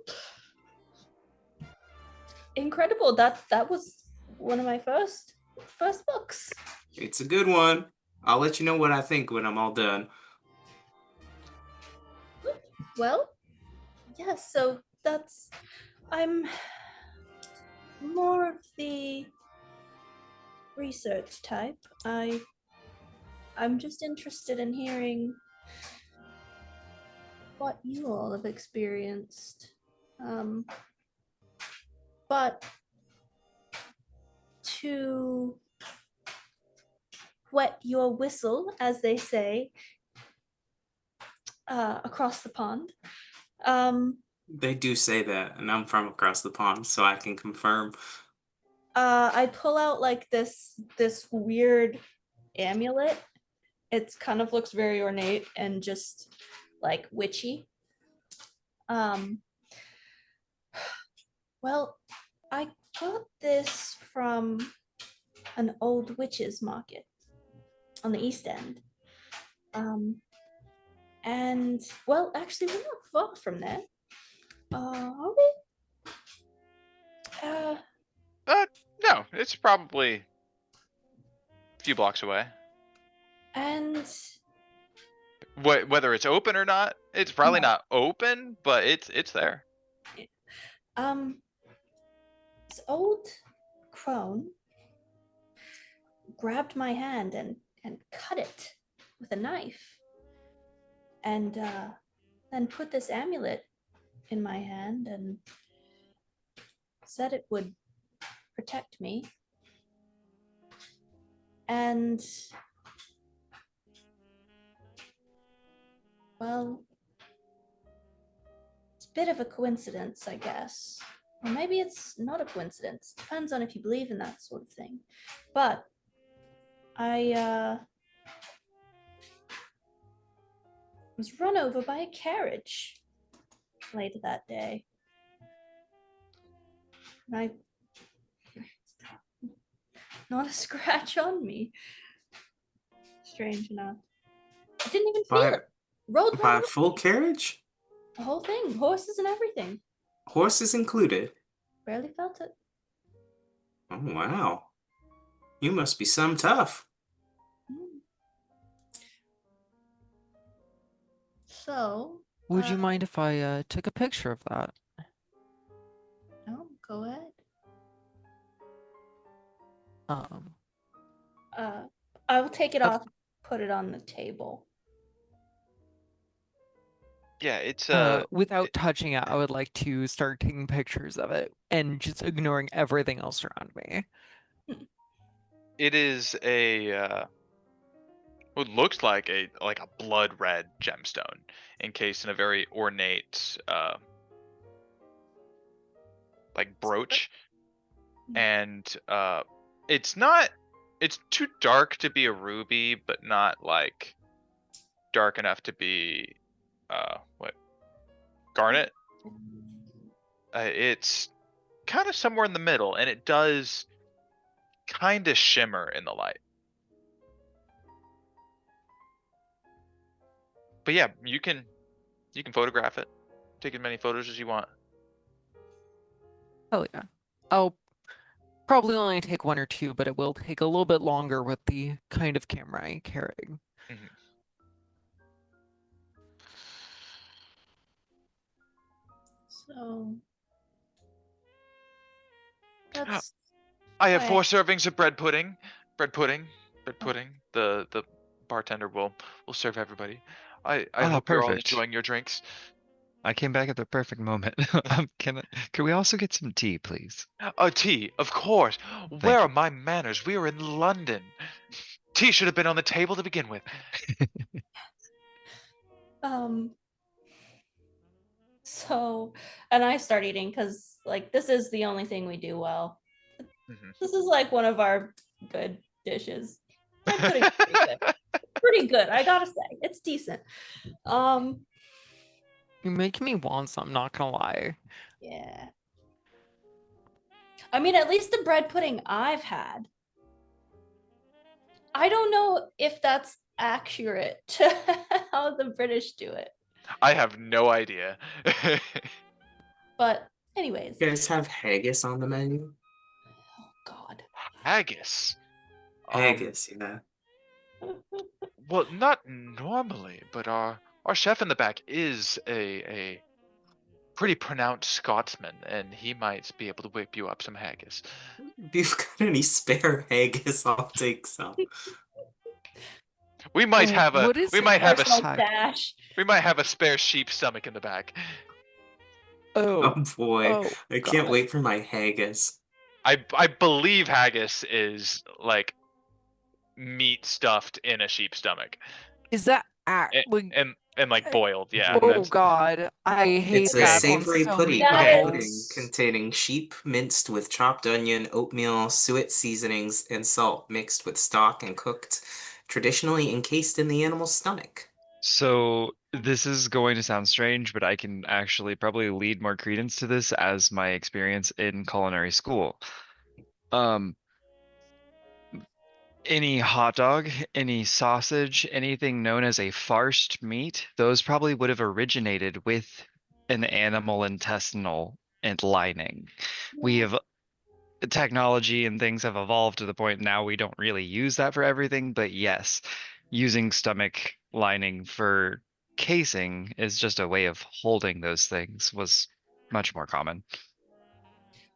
Incredible. That was one of my first books. It's a good one. I'll let you know what I think when I'm all done. Well, yes, so I'm more of the research type. I'm just interested in hearing what you all have experienced. But to wet your whistle, as they say, across the pond. They do say that, and I'm from across the pond, so I can confirm. I pull out like this weird amulet. It kind of looks very ornate and just like witchy. Well, I got this from an old witch's market on the East End. And well, actually, we're not far from there. Are we? No, it's probably a few blocks away. And Whether it's open or not, it's probably No. not open, but it's there. this old crone grabbed my hand and cut it with a knife, and then put this amulet in my hand and said it would protect me. And well, it's a bit of a coincidence, I guess. Or maybe it's not a coincidence. Depends on if you believe in that sort of thing. But I was run over by a carriage later that day. And not a scratch on me. Strange enough. I didn't even feel it. Rolled By right a full carriage? the whole thing, horses and everything. Horses included. Barely felt it. Oh, wow. You must be some tough. So, Would you mind if I took a picture of that? no, go ahead. I will take it off, put it on the table. Yeah, it's Without touching it, I would like to start taking pictures of it and just ignoring everything else around me. it is what looks like a blood red gemstone encased in a very ornate like brooch, and it's too dark to be a ruby, but not like dark enough to be garnet. It's kind of somewhere in the middle, and it does kind of shimmer in the light. But yeah, you can photograph it, take as many photos as you want. Oh yeah. I'll probably only take one or two, but it will take a little bit longer with the kind of camera I carry. Mhm. So that's I have Right. 4 servings of bread pudding. The bartender will serve everybody. I hope you're all perfect. enjoying your drinks. I came back at the perfect moment. Can we also get some tea, please? Tea, of course. Thank Where you. are my manners? We are in London. Tea should have been on the table to begin with. So, and I start eating because like this is the only thing we do well. Mhm. This is like one of our good dishes. Bread pudding's pretty good. Pretty good, I gotta say. It's decent. You're making me want some, not gonna lie. Yeah. I mean, at least the bread pudding I've had. I don't know if that's accurate to how the British do it. I have no idea. But anyways. You guys have haggis on the menu? Oh God. Haggis. Haggis, yeah. Well, not normally, but our chef in the back is a pretty pronounced Scotsman, and he might be able to whip you up some haggis. If you've got any spare haggis, I'll take some. We might have a What is we might have a Personal Hack. stash. we might have a spare sheep stomach in the back. Oh Oh, boy, oh, I can't God. wait for my haggis. I believe haggis is like meat stuffed in a sheep stomach Is that and like? and like boiled. Yeah, Oh that's God, I hate It's a that on savory so pudding, many That pudding levels. containing sheep minced with chopped onion, oatmeal, suet seasonings, and salt mixed with stock and cooked, traditionally encased in the animal's stomach. So this is going to sound strange, but I can actually probably lead more credence to this as my experience in culinary school. Um, any hot dog, any sausage, anything known as a farced meat, those probably would have originated with an animal intestinal and lining. We have technology and things have evolved to the point now we don't really use that for everything, but yes, using stomach lining for casing is just a way of holding those things was much more common.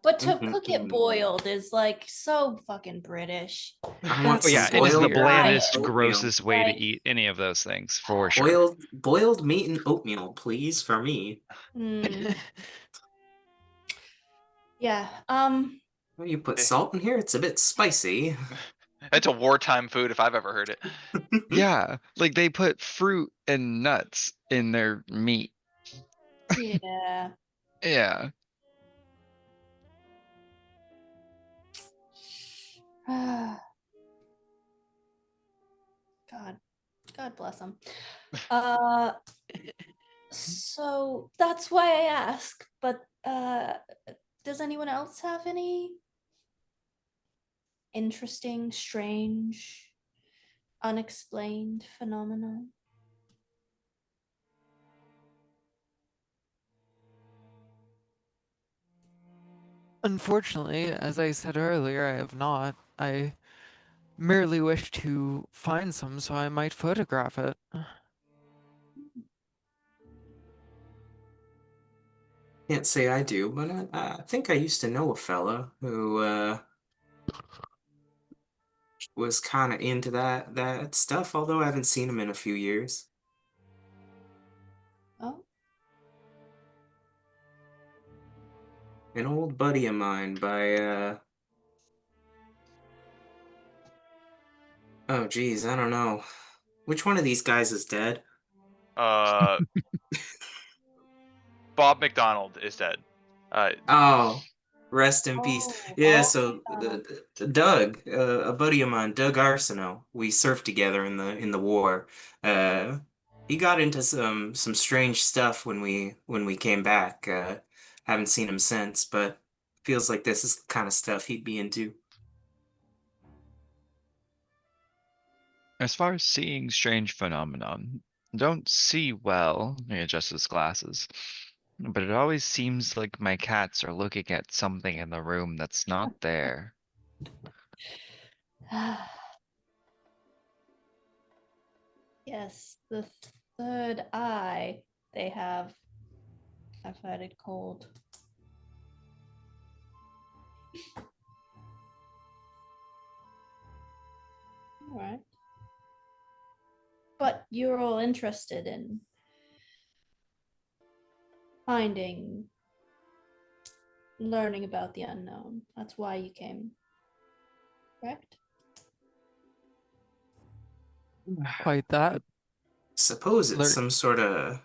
But to Mhm, cook it mhm. boiled is like so fucking British. I want Oh some yeah, it is the boiled meat and blandest, oatmeal. grossest way to Like- eat any of those things, for sure. Boiled meat and oatmeal, please, for me. Mm, yeah. Well, you put Eh. salt in here, it's a bit spicy. That's a wartime food if I've ever heard it. Yeah, like they put fruit and nuts in their meat. Yeah. Yeah. God. God bless them. So that's why I ask, but does anyone else have any interesting, strange, unexplained phenomenon? Unfortunately, as I said earlier, I have not. I merely wish to find some so I might photograph it. Can't say I do, but I think I used to know a fella who was kind of into that stuff, although I haven't seen him in a few years. Oh, An old buddy of mine by oh geez, I don't know. Which one of these guys is dead? Uh, Bob McDonald is dead. Oh, rest in peace. oh, Yeah, oh, so McDonald. Doug, a buddy of mine, Doug Arsenault, we served together in the war. Uh, he got into some strange stuff when we came back. Haven't seen him since, but feels like this is the kind of stuff he'd be into. As far as seeing strange phenomenon, don't see well, he adjusts his glasses. But it always seems like my cats are looking at something in the room that's not there. Yes, the third eye they have. I've heard it called. All right. But you're all interested in finding, learning about the unknown. That's why you came, correct? Quite that. Suppose it's Learn. some sort of.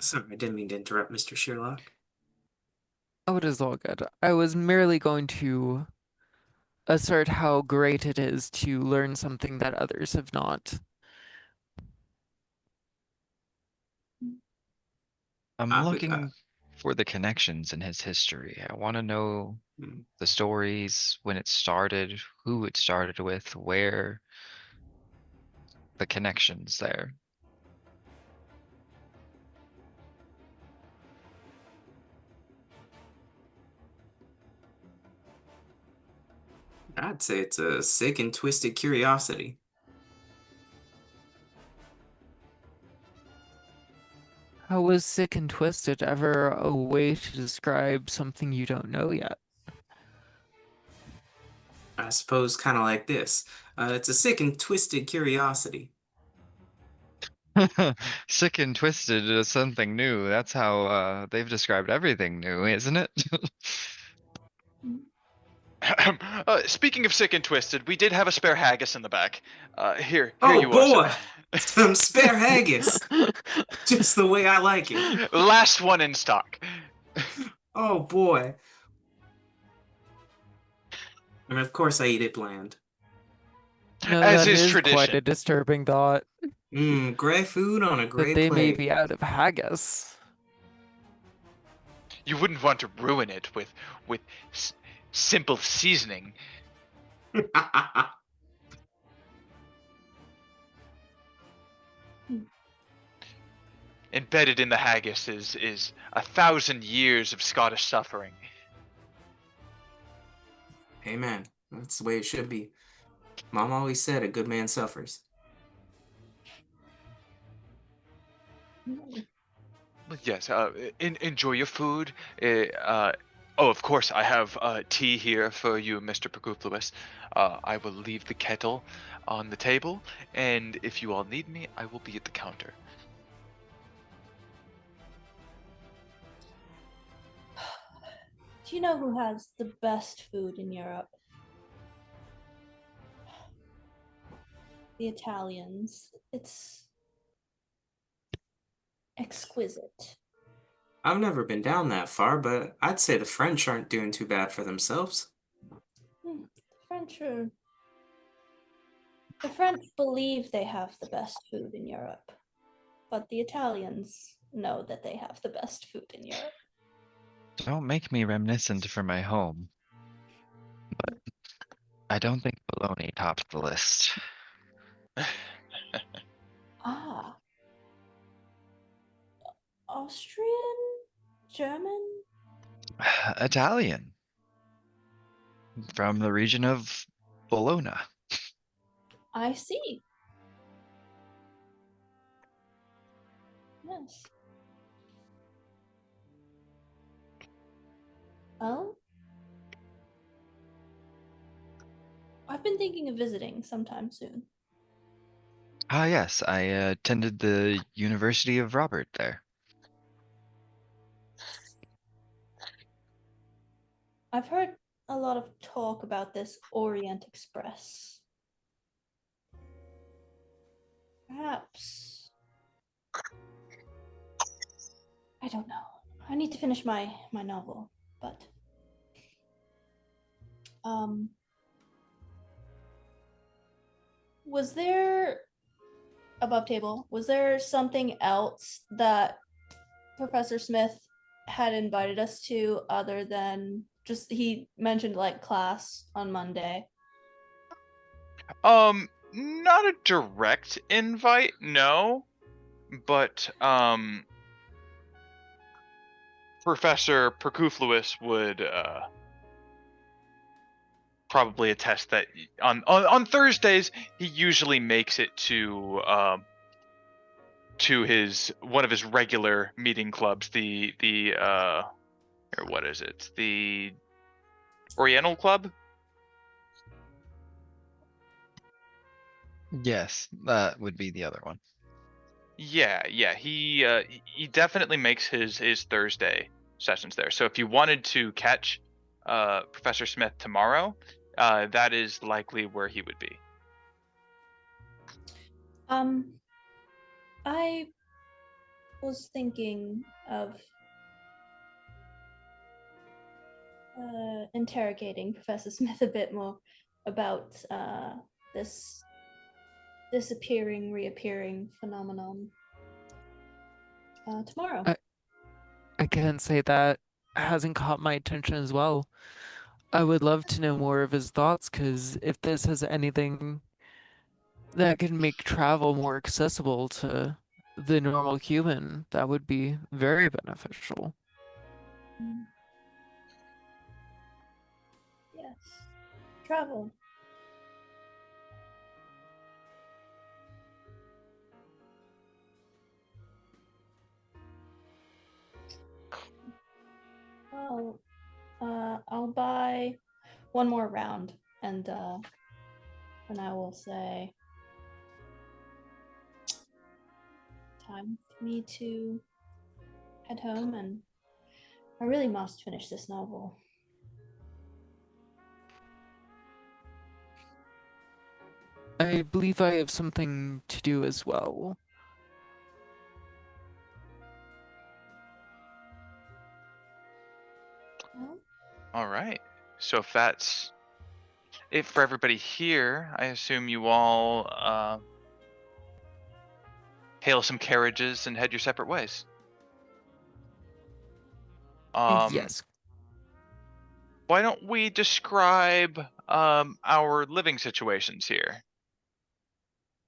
Sorry, I didn't mean to interrupt, Mr. Sheerlock. Oh, it is all good. I was merely going to assert how great it is to learn something that others have not. I'm Uh, looking for the connections in his history. I want to know hmm. the stories, when it started, who it started with, where, the connections there. I'd say it's a sick and twisted curiosity. How was sick and twisted ever a way to describe something you don't know yet? I suppose kind of like this. It's a sick and twisted curiosity. Sick and twisted is something new. That's how they've described everything new, isn't it? Speaking of sick and twisted, we did have a spare haggis in the back. Here Oh you are, sir. boy, some spare haggis, just the way I like it. Last one in stock. Oh boy. And of course I eat it bland. No, As that is is quite tradition. a disturbing thought. Gray food on a That gray they may plate. be out of haggis. You wouldn't want to ruin it with simple seasoning. Embedded in the haggis is 1,000 years of Scottish suffering. Amen. That's the way it should be. Mom always said a good man suffers. But yes, enjoy your food. Oh, of course, I have tea here for you, Mr. Perkuffulous. I will leave the kettle on the table, and if you all need me, I will be at the counter. Do you know who has the best food in Europe? The Italians. It's exquisite. I've never been down that far, but I'd say the French aren't doing too bad for themselves. The French believe they have the best food in Europe, but the Italians know that they have the best food in Europe. Don't make me reminiscent for my home, but I don't think bologna tops the list. Ah, Austrian? German? Italian, from the region of Bologna. I see. Yes. Well, I've been thinking of visiting sometime soon. Ah, yes, I attended the University of Robert there. I've heard a lot of talk about this Orient Express. Perhaps. I don't know. I need to finish my novel, but was there above table, was there something else that Professor Smith had invited us to other than just he mentioned like class on Monday? Not a direct invite, no, but Professor Perkuffulous would probably attest that on Thursdays he usually makes it to his one of his regular meeting clubs, or what is it? The Oriental Club? Yes, that would be the other one. Yeah. He definitely makes his Thursday sessions there. So if you wanted to catch Professor Smith tomorrow, that is likely where he would be. I was thinking of interrogating Professor Smith a bit more about this disappearing, reappearing phenomenon tomorrow. I can't say that hasn't caught my attention as well. I would love to know more of his thoughts, because if this has anything that can make travel more accessible to the normal human, that would be very beneficial. Mm. Yes. Travel. Well, I'll buy one more round, and I will say, time for me to head home, and I really must finish this novel. I believe I have something to do as well. Well, All right. So if that's it for everybody here, I assume you all hail some carriages and head your separate ways. Yes. Why don't we describe our living situations here?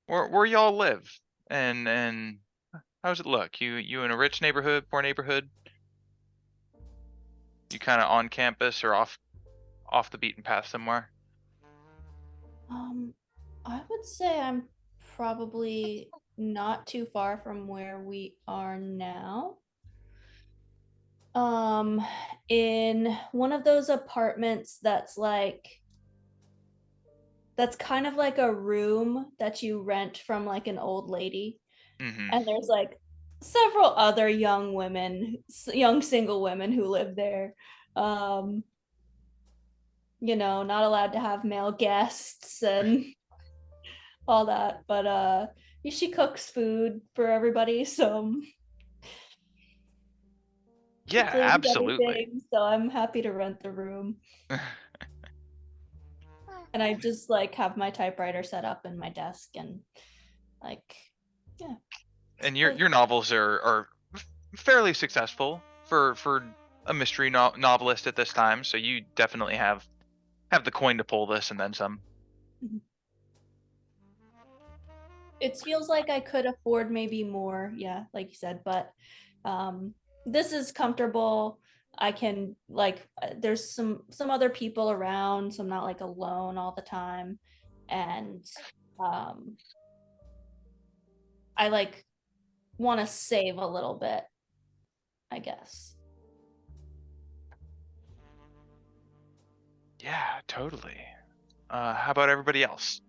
Where y'all live, and how does it look? You in a rich neighborhood, poor neighborhood? You kind of on campus or off the beaten path somewhere? I would say I'm probably not too far from where we are now. In one of those apartments that's kind of like a room that you rent from like an old lady, Mm-hmm. and there's like several other young women, young single women who live there. Not allowed to have male guests and all that, but she cooks food for everybody, so she Yeah, cleans absolutely. everything, so I'm happy to rent the room. And I just like have my typewriter set up in my desk, and like, yeah. And your novels are fairly successful for a mystery novelist at this time, so you definitely have the coin to pull this and then some. It feels like I could afford maybe more, yeah, like you said, but this is comfortable. I can there's some other people around, so I'm not like alone all the time. And I like want to save a little bit, I guess. Yeah, totally. How about everybody else?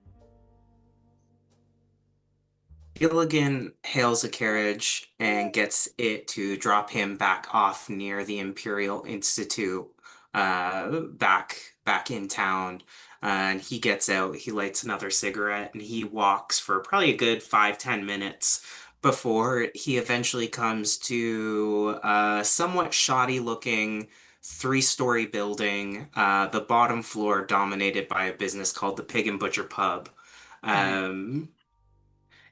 Gilligan hails a carriage and gets it to drop him back off near the Imperial Institute, back in town. And he gets out, he lights another cigarette, and he walks for probably a good 5-10 minutes before he eventually comes to a somewhat shoddy looking three-story building, the bottom floor dominated by a business called the Pig and Butcher Pub. Um,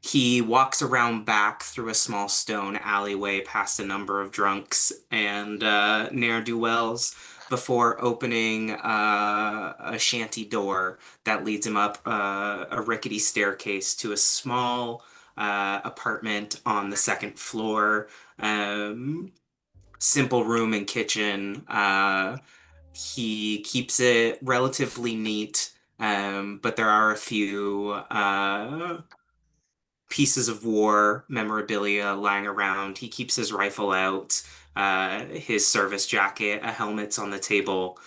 he walks around back through a small stone alleyway past a number of drunks and ne'er-do-wells before opening a shanty door that leads him up a rickety staircase to a small apartment on the second floor. Um, Simple room and kitchen. He keeps it relatively neat, but there are a few pieces of war memorabilia lying around. He keeps his rifle out, his service jacket, a helmet's on the table.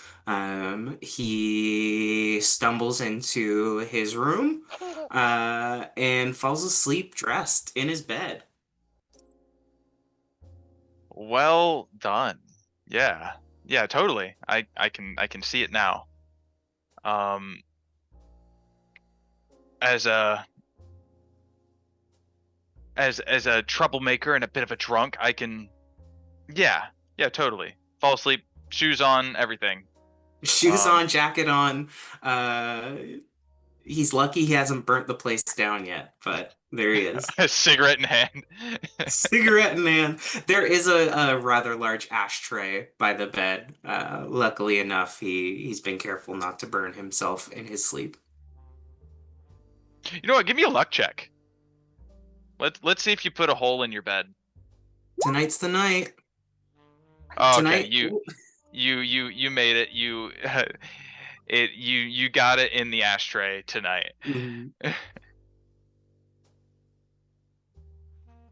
He stumbles into his room, and falls asleep dressed in his bed. Well done. Yeah. Yeah, totally. I can see it now. Um as a as a troublemaker and a bit of a drunk, I can yeah, totally. Fall asleep, shoes on, everything. Shoes Um, on, jacket on. Uh, he's lucky he hasn't burnt the place down yet, but there he is. a cigarette in hand. Cigarette in hand. There is a rather large ashtray by the bed. Luckily enough, he's been careful not to burn himself in his sleep. You know what? Give me a luck check. Let's see if you put a hole in your bed. Tonight's the night. Oh, okay, Tonight. you made it. You got it in the ashtray tonight. Mhm.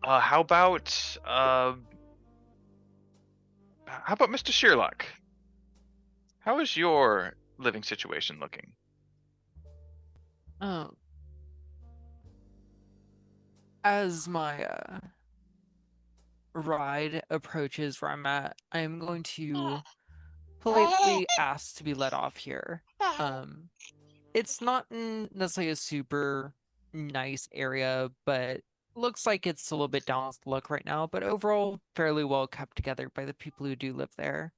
How about Mr. Sheerluck? How is your living situation looking? Oh, as my ride approaches where I'm at, I'm going to politely ask to be let off here. It's not necessarily a super nice area, but looks like it's a little bit down with luck right now, but overall fairly well kept together by the people who do live there.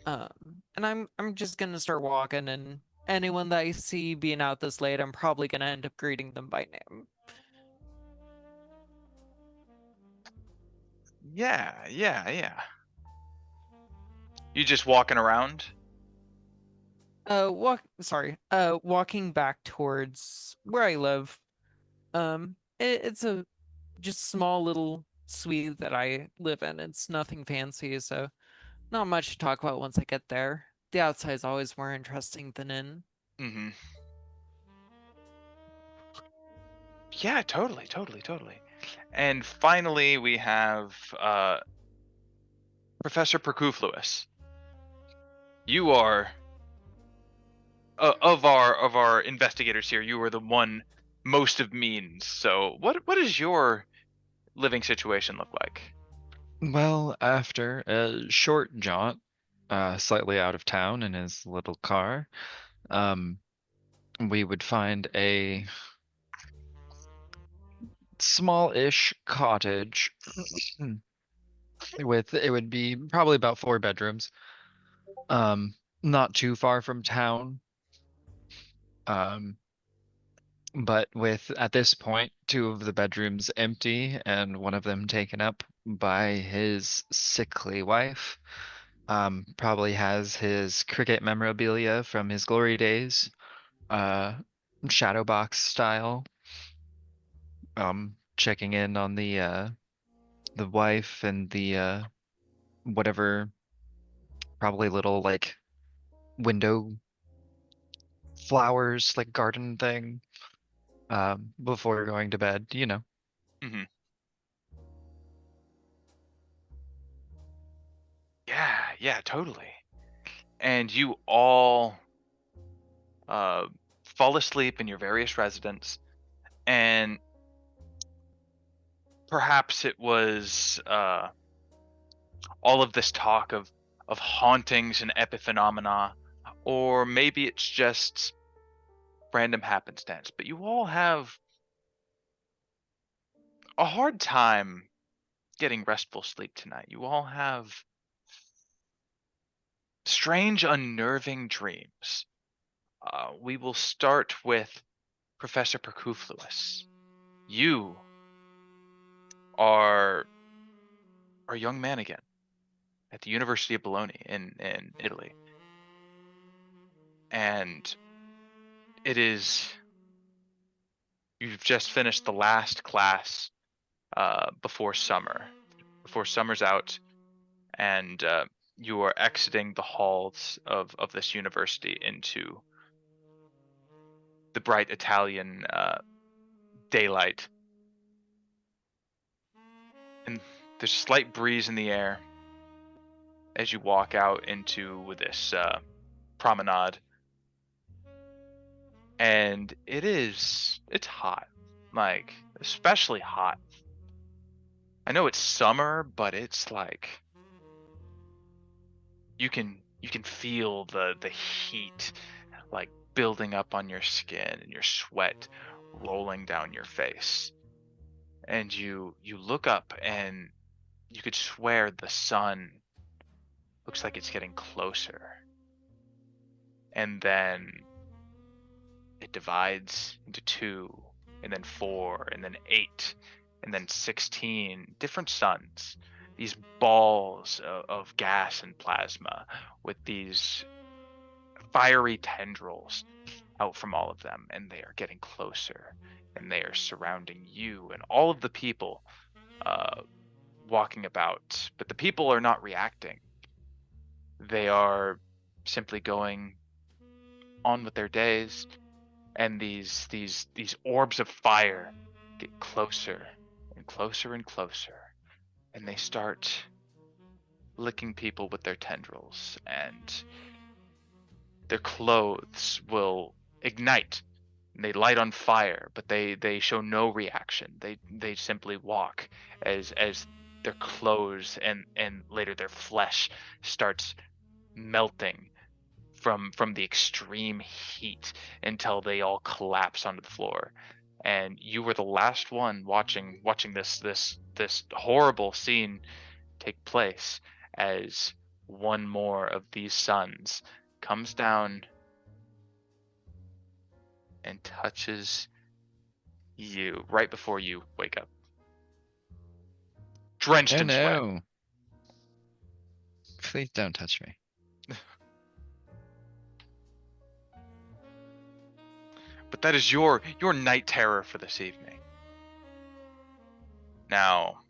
And I'm just gonna start walking, and anyone that I see being out this late, I'm probably gonna end up greeting them by name. Yeah. You just walking around? Walking back towards where I live. It's a just small little suite that I live in. It's nothing fancy, so not much to talk about once I get there. The outside is always more interesting than in. Mm-hmm. Yeah, totally. And finally, we have Professor Perkuffulous. You are of our investigators here. You are the one most of means. So, what does your living situation look like? Well, after a short jaunt, slightly out of town in his little car, um, we would find a small-ish cottage with it would be probably about 4 bedrooms. Not too far from town. Um, but with at this point 2 of the bedrooms empty and one of them taken up by his sickly wife. Probably has his cricket memorabilia from his glory days, uh, shadow box style. Checking in on the wife and the whatever, probably little like window flowers, like garden thing, before going to bed, you know. Mm-hmm. Yeah, totally. And you all fall asleep in your various residents, and perhaps it was all of this talk of hauntings and epiphenomena, or maybe it's just random happenstance, but you all have a hard time getting restful sleep tonight. You all have strange, unnerving dreams. We will start with Professor Perkuffulous. You are a young man again at the University of Bologna in Italy. And you've just finished the last class before summer. Before summer's out, and you are exiting the halls of this university into the bright Italian daylight. And there's a slight breeze in the air as you walk out into this promenade. And it's hot, like especially hot. I know it's summer, but it's like you can feel the heat like building up on your skin and your sweat rolling down your face. And you look up and you could swear the sun looks like it's getting closer. And then it divides into 2, and then 4, and then 8, and then 16 different suns. These balls of gas and plasma with these fiery tendrils out from all of them, and they are getting closer, and they are surrounding you and all of the people walking about. But the people are not reacting. They are simply going on with their days, and these orbs of fire get closer and closer and closer, and they start licking people with their tendrils, and their clothes will ignite. They light on fire, but they show no reaction. They simply walk as their clothes and later their flesh starts melting from the extreme heat until they all collapse onto the floor. And you were the last one watching this horrible scene take place as one more of these suns comes down and touches you right before you wake up. Drenched Oh in sweat. no. Please don't touch me. But that is your night terror for this evening. Now,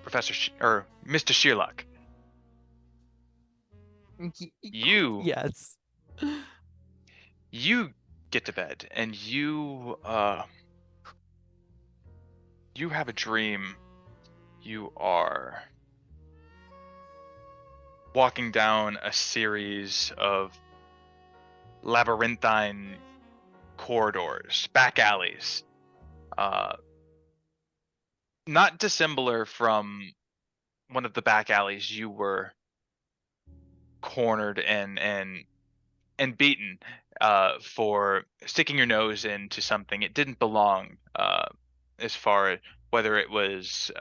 or Mr. Sheerluck, you Yes. you get to bed and you have a dream. You are walking down a series of labyrinthine corridors, back alleys, not dissimilar from one of the back alleys you were cornered and beaten for sticking your nose into something it didn't belong, as far as whether it was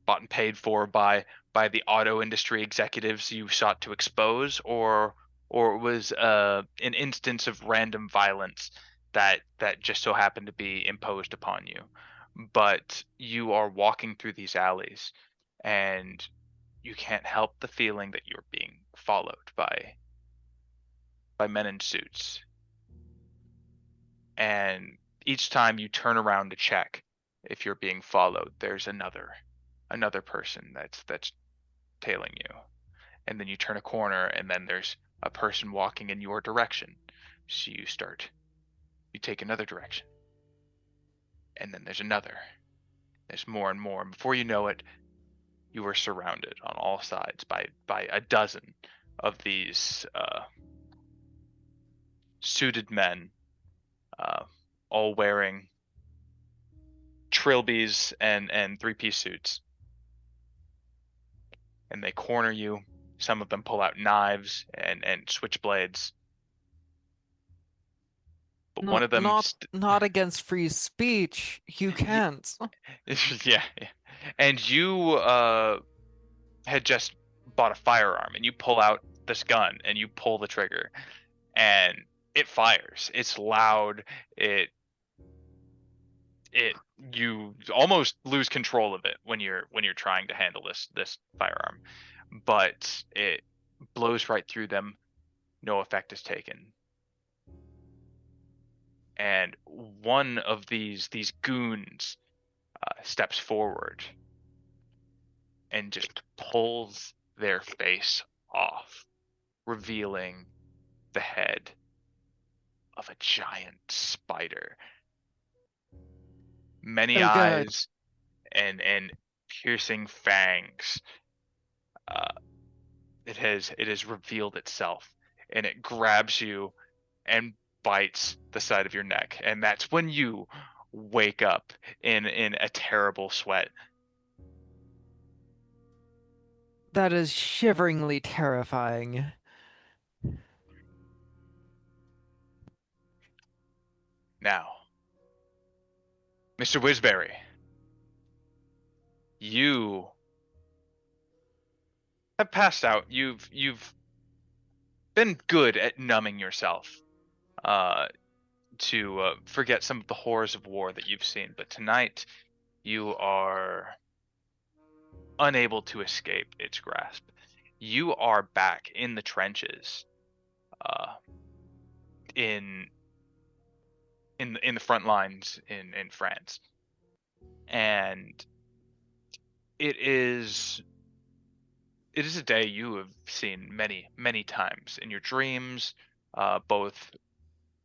bought and paid for by the auto industry executives you sought to expose, or it was an instance of random violence that just so happened to be imposed upon you. But you are walking through these alleys, and you can't help the feeling that you're being followed by men in suits. And each time you turn around to check if you're being followed, there's another person that's tailing you. And then you turn a corner, and then there's a person walking in your direction. So you take another direction. And then there's another. There's more and more. And before you know it, you are surrounded on all sides by a dozen of these suited men, all wearing trilbies and three-piece suits. And they corner you. Some of them pull out knives and switchblades. But one of them not against free speech. You can't. yeah. And you had just bought a firearm, and you pull out this gun and you pull the trigger, and it fires. It's loud. You almost lose control of it when you're trying to handle this firearm, but it blows right through them. No effect is taken. And one of these goons steps forward and just pulls their face off, revealing the head of a giant spider. Many eyes and piercing fangs. It has revealed itself, and it grabs you and bites the side of your neck, and that's when you wake up in a terrible sweat. That is shiveringly terrifying. Now, Mr. Whizberry, you have passed out. You've been good at numbing yourself to forget some of the horrors of war that you've seen, but tonight you are unable to escape its grasp. You are back in the trenches, uh, in the front lines in France, and it is a day you have seen many times in your dreams, both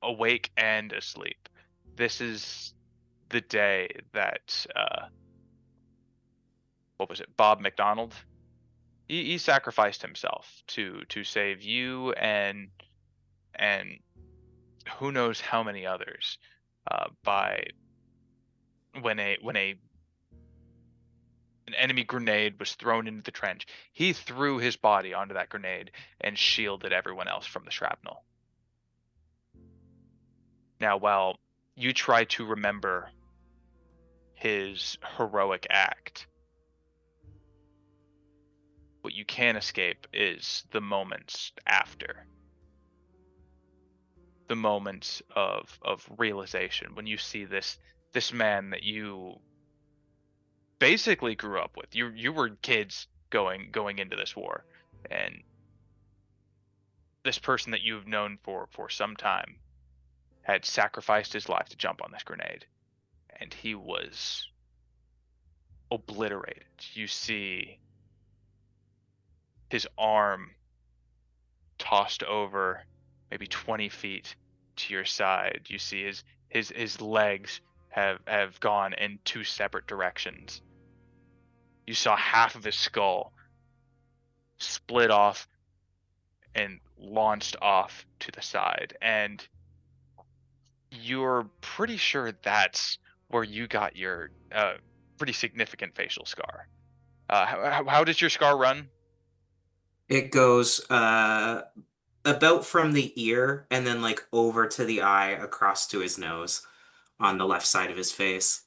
awake and asleep. This is the day that what was it, Bob McDonald? He sacrificed himself to save you and who knows how many others, by when an enemy grenade was thrown into the trench. He threw his body onto that grenade and shielded everyone else from the shrapnel. Now, while you try to remember his heroic act, what you can't escape is the moments after. The moments of realization when you see this man that you basically grew up with. You were kids going into this war, and this person that you've known for some time had sacrificed his life to jump on this grenade, and he was obliterated. You see his arm tossed over maybe 20 feet to your side. You see his legs have gone in two separate directions. You saw half of his skull split off and launched off to the side, and you're pretty sure that's where you got your pretty significant facial scar. How does your scar run? It goes about from the ear and then like over to the eye across to his nose on the left side of his face.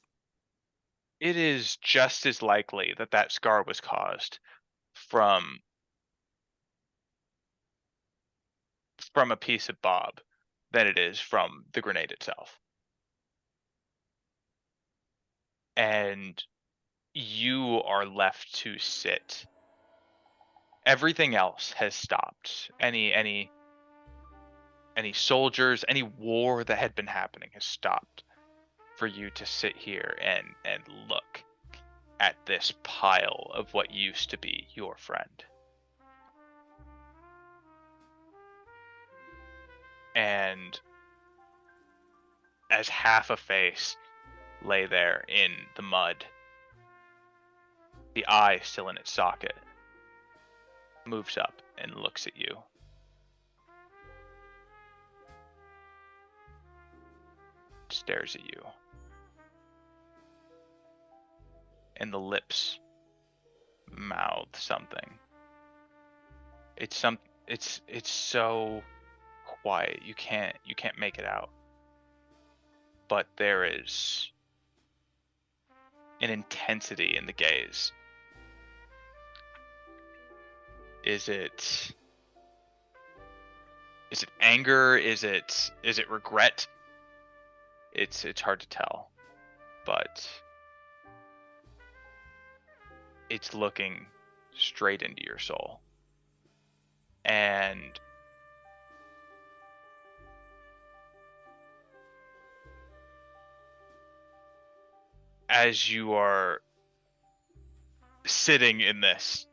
It is just as likely that that scar was caused from a piece of Bob than it is from the grenade itself. And you are left to sit. Everything else has stopped. Any soldiers, any war that had been happening has stopped for you to sit here and look at this pile of what used to be your friend. And as half a face lay there in the mud, the eye still in its socket moves up and looks at you. Stares at you. And the lips mouth something. It's so quiet. You can't make it out. But there is an intensity in the gaze. Is it anger? Is it regret? It's hard to tell, but it's looking straight into your soul. And as you are sitting in this,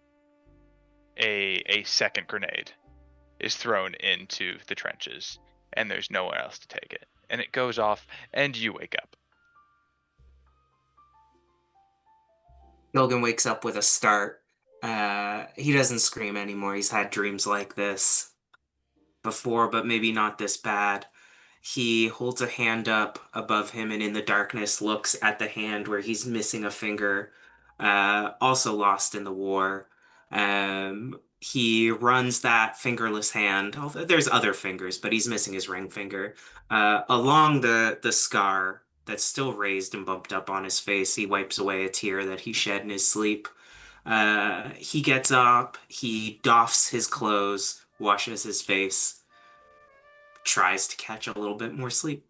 a second grenade is thrown into the trenches, and there's nowhere else to take it. And it goes off, and you wake up. Gilligan wakes up with a start. He doesn't scream anymore. He's had dreams like this before, but maybe not this bad. He holds a hand up above him and in the darkness looks at the hand where he's missing a finger, also lost in the war. He runs that fingerless hand, although there's other fingers, but he's missing his ring finger, along the scar that's still raised and bumped up on his face. He wipes away a tear that he shed in his sleep. He gets up, he doffs his clothes, washes his face, tries to catch a little bit more sleep.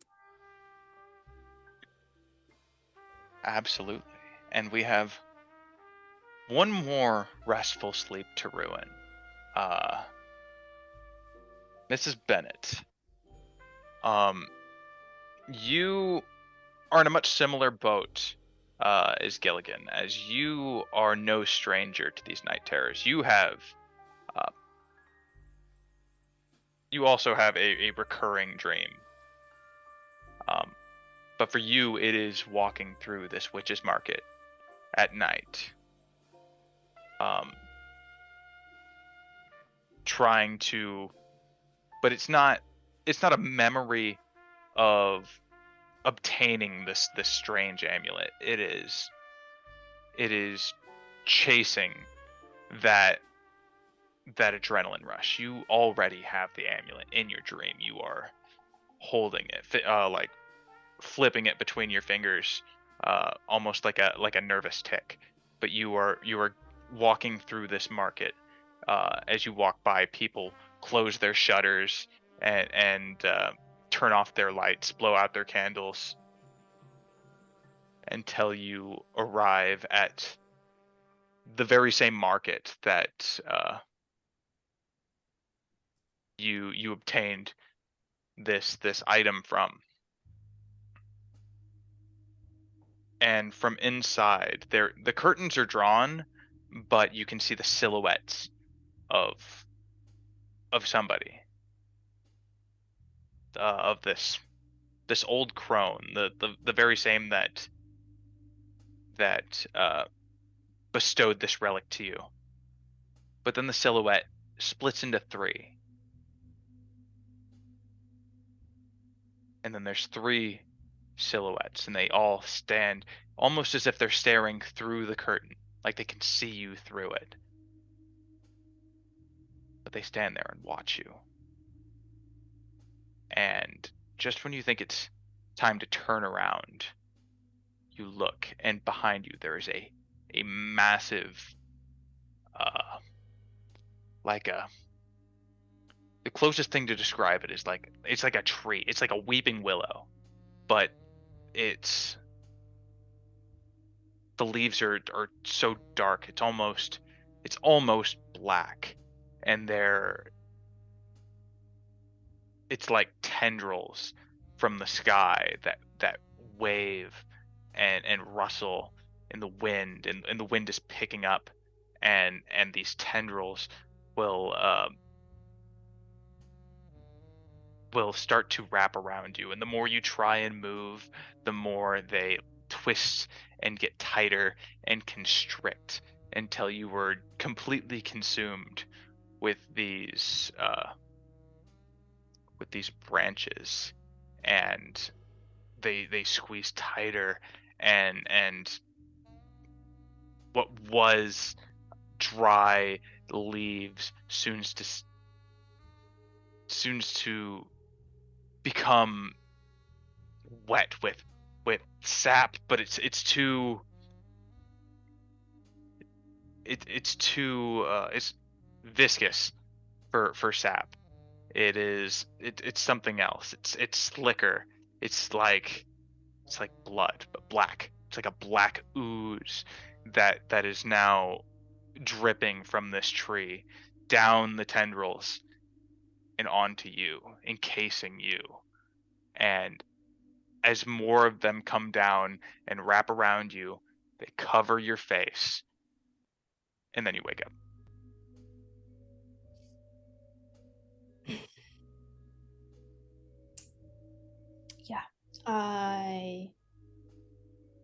Absolutely. And we have one more restful sleep to ruin. Mrs. Bennett. You are in a much similar boat as Gilligan, as you are no stranger to these night terrors. You also have a recurring dream. But for you, it is walking through this witch's market at night. Trying to, but it's not a memory of obtaining this strange amulet. It is chasing that adrenaline rush. You already have the amulet in your dream. You are holding it, like flipping it between your fingers, almost like a nervous tick. But you are walking through this market. As you walk by, people close their shutters and turn off their lights, blow out their candles, until you arrive at the very same market that you obtained this item from. And from inside, the curtains are drawn, but you can see the silhouettes of somebody, of this old crone, the very same that bestowed this relic to you. But then the silhouette splits into three. And then there's three silhouettes, and they all stand almost as if they're staring through the curtain, like they can see you through it. But they stand there and watch you. And just when you think it's time to turn around, you look, and behind you there is a massive, like the closest thing to describe it is it's like a tree. It's like a weeping willow, but the leaves are so dark. It's almost black, and it's like tendrils from the sky that wave and rustle in the wind, and the wind is picking up, and these tendrils will start to wrap around you, and the more you try and move, the more they twist and get tighter and constrict, until you were completely consumed with these branches, and they squeeze tighter, and what was dry leaves soon to become wet with sap, but it's too viscous for sap. It's something else. It's slicker. It's like blood, but black. It's like a black ooze that is now dripping from this tree down the tendrils and onto you, encasing you. And as more of them come down and wrap around you, they cover your face, and then you wake up. Yeah. I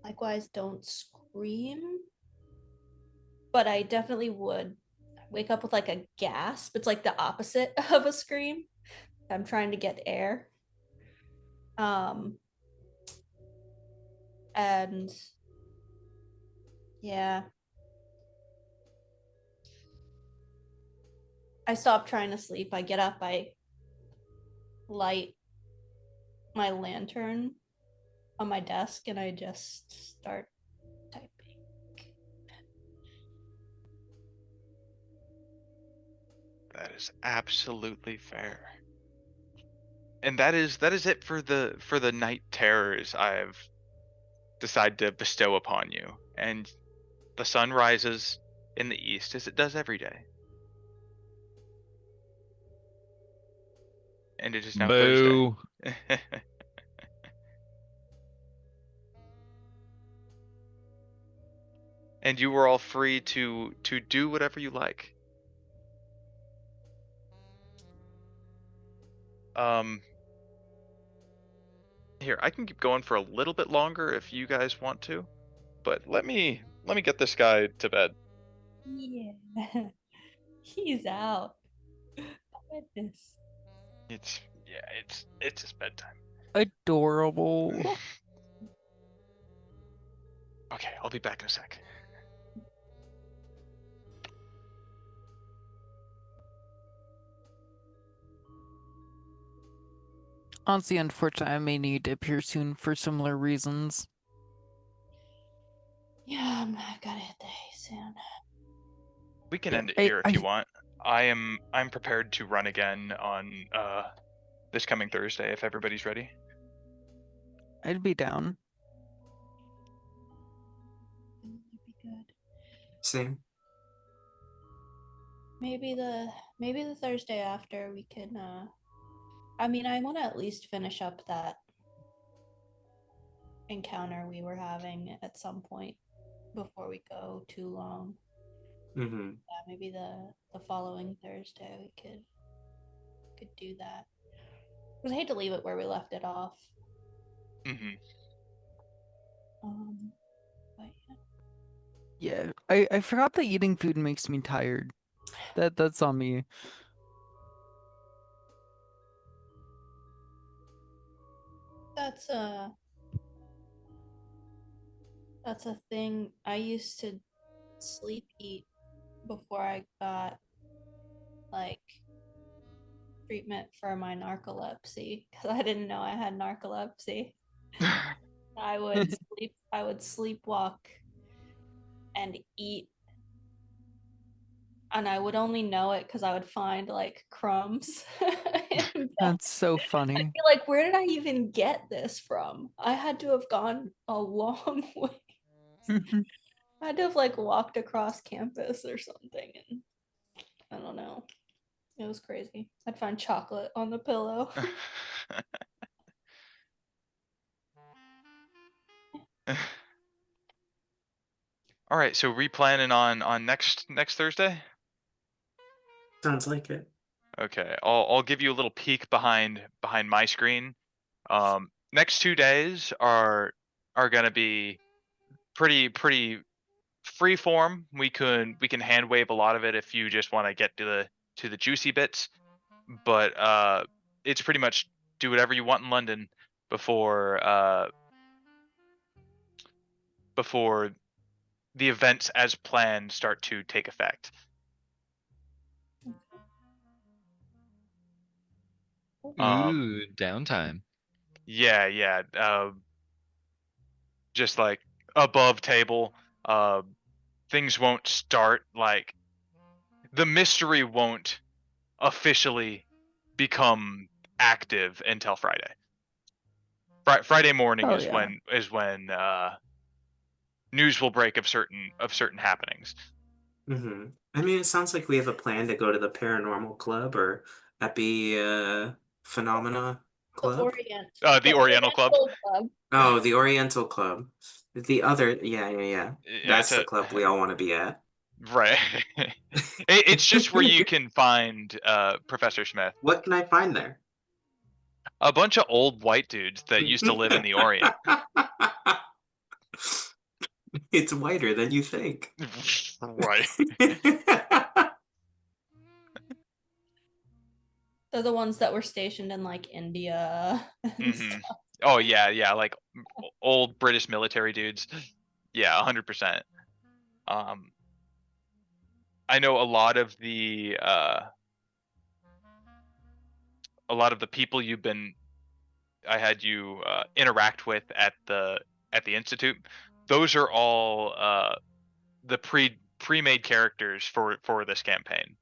likewise don't scream, but I definitely would wake up with like a gasp. It's like the opposite of a scream. I'm trying to get air. And yeah. I stop trying to sleep. I get up, I light my lantern on my desk, and I just start typing. That is absolutely fair. And that is it for the night terrors I've decided to bestow upon you. And the sun rises in the east as it does every day. And it is now Boo. Thursday. And you are all free to do whatever you like. Here, I can keep going for a little bit longer if you guys want to, but let me get this guy to bed. Yeah. He's out. Goodness. It's his bedtime. Adorable. Okay, I'll be back in a sec. Honestly, unfortunately, I may need to appear soon for similar reasons. Yeah, I gotta hit the hay soon. We can Yeah, end it here if I- you want. I'm prepared to run again on this coming Thursday if everybody's ready. I'd be down. That'd be good. Same. Maybe the Thursday after we can I mean, I want to at least finish up that encounter we were having at some point before we go too long. Mm-hmm. Yeah, maybe the following Thursday we could do that. Because I hate to leave it where we left it off. Mm-hmm. But Yeah, I forgot that eating food makes me tired. That's on me. that's a thing. I used to sleep eat before I got like treatment for my narcolepsy because I didn't know I had narcolepsy. I would sleepwalk and eat, and I would only know it because I would find like crumbs. in bed. That's so I'd funny. be like, where did I even get this from? I had to have gone a long way. I had to have like walked across campus or something, and I don't know. It was crazy. I'd find chocolate on the pillow. All right, so replanning on next Thursday. Sounds like it. Okay, I'll give you a little peek behind my screen. Next 2 days are gonna be pretty free form. We can hand wave a lot of it if you just want to get to the juicy bits. But it's pretty much do whatever you want in London before before the events as planned start to take effect. Ooh, downtime. Yeah. Just like above table. Things won't start like the mystery won't officially become active until Friday. Friday morning Oh, is yeah. when news will break of certain happenings. Mm-hmm. I mean, it sounds like we have a plan to go to the paranormal club or Phenomena The Club. Orient. The Oriental Club. Club. Oh, the Oriental Club. The other, yeah. Yeah, That's it's the club we all want to be at. right. It's just where you can find Professor Smith. What can I find there? A bunch of old white dudes that used to live in the Orient. It's whiter than you think. Right. They're the ones that were stationed in like India. And stuff. Oh yeah, like old British military dudes. Yeah, 100%. I know a lot of the people I had you interact with at the institute. Those are all the pre-made characters for this campaign.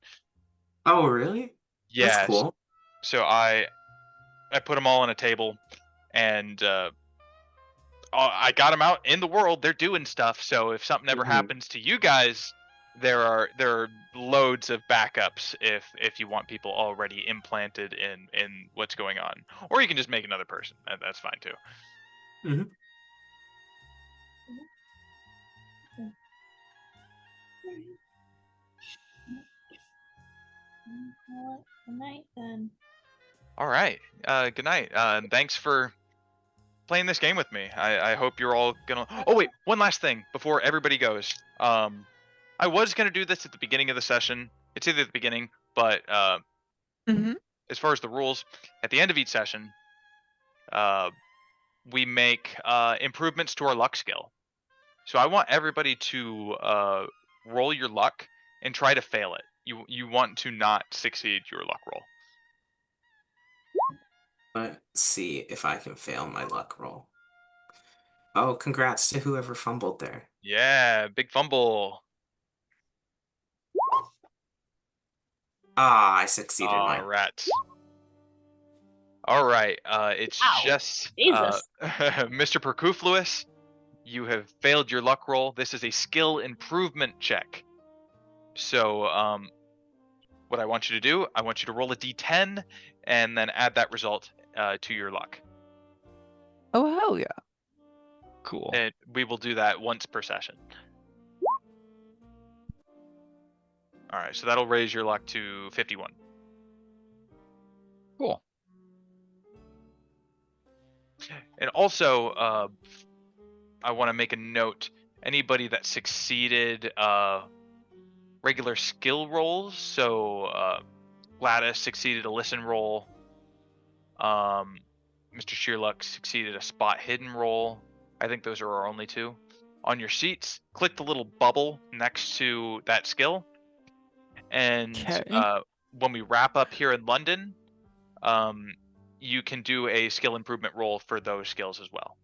Oh, really? That's Yes. cool. So I put them all on a table, and I got them out in the world. They're doing stuff. So if something ever Mhm. happens to you guys, there are loads of backups if you want people already implanted in what's going on, or you can just make another person. That's fine too. Mhm. Well, good night then. All right. Good night. Thanks for playing this game with me. I hope you're all gonna. Oh wait, one last thing before everybody goes. I was gonna do this at the beginning of the session. It's either at the beginning, but Mm-hmm. as far as the rules, at the end of each session, we make improvements to our luck skill. So I want everybody to roll your luck and try to fail it. You want to not succeed your luck roll. Let's see if I can fail my luck roll. Oh, congrats to whoever fumbled there. Yeah, big fumble. Ah, I succeeded mine. Rats. All right. It's Ow. just Jesus. Mr. Perkuffulous. You have failed your luck roll. This is a skill improvement check. So, what I want you to do, I want you to roll a d10 and then add that result to your luck. Oh, hell yeah. Cool. And we will do that once per session. All right, so that'll raise your luck to 51. Cool. And also, I want to make a note. Anybody that succeeded regular skill rolls, so Gladys succeeded a listen roll. Mr. Sheerluck succeeded a spot hidden roll. I think those are our only two. On your sheets, click the little bubble next to that skill. And Okay. when we wrap up here in London, you can do a skill improvement roll for those skills as well.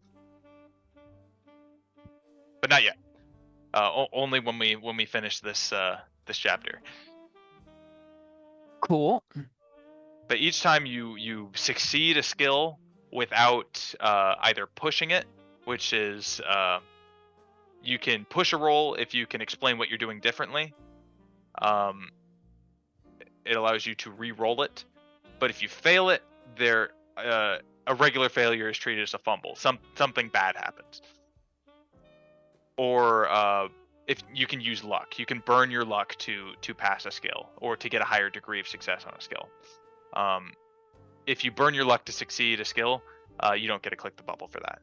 But not yet. Only when we finish this this chapter. Cool. But each time you succeed a skill without either pushing it, which is you can push a roll if you can explain what you're doing differently. It allows you to re-roll it. But if you fail it, a regular failure is treated as a fumble. Something bad happens. Or if you can use luck, you can burn your luck to pass a skill or to get a higher degree of success on a skill. If you burn your luck to succeed a skill, you don't get to click the bubble for that.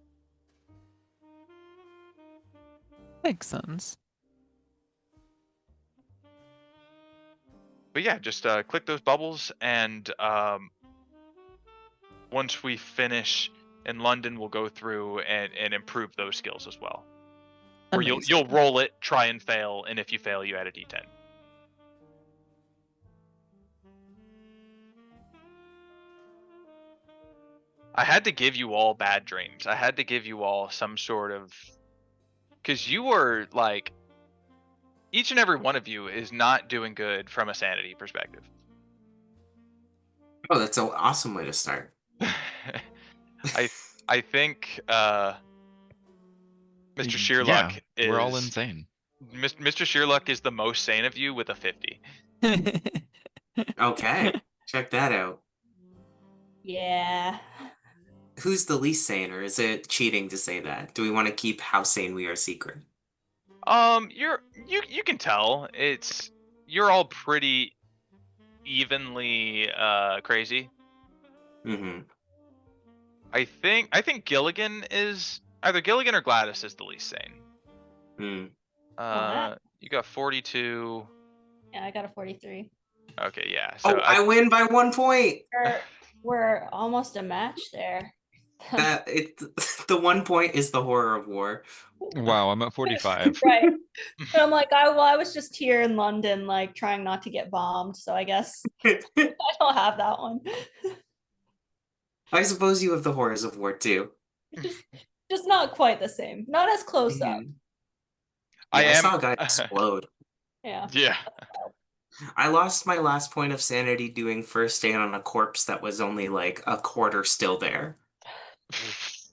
Makes sense. But yeah, just click those bubbles, and once we finish in London, we'll go through and improve those skills as well. Or you'll Amazing. roll it, try and fail, and if you fail, you add a d10. I had to give you all bad dreams. I had to give you all some sort of, because you were like, each and every one of you is not doing good from a sanity perspective. Oh, that's an awesome way to start. I think Mr. Sheerluck Yeah, is we're all insane. Mr. Sheerluck is the most sane of you with a 50. Okay, check that out. Yeah. Who's the least sane, or is it cheating to say that? Do we want to keep how sane we are secret? You can tell you're all pretty evenly crazy. Mm-hmm. I think Gilligan is either Gilligan or Gladys is the least sane. Mm. You got 42. Yeah, I got a 43. Okay, yeah. So Oh, I win by 1 point. We're almost a match there. The 1 point is the horror of war. Wow, I'm at 45. Right. But I'm like, I was just here in London, like trying not to get bombed, so I guess I don't have that one. I suppose you have the horrors of war too. Just not quite the same. Not as close up. Mhm. Yeah, I saw a guy explode. Yeah. Yeah. I lost my last point of sanity doing first aid on a corpse that was only like a quarter still there. Just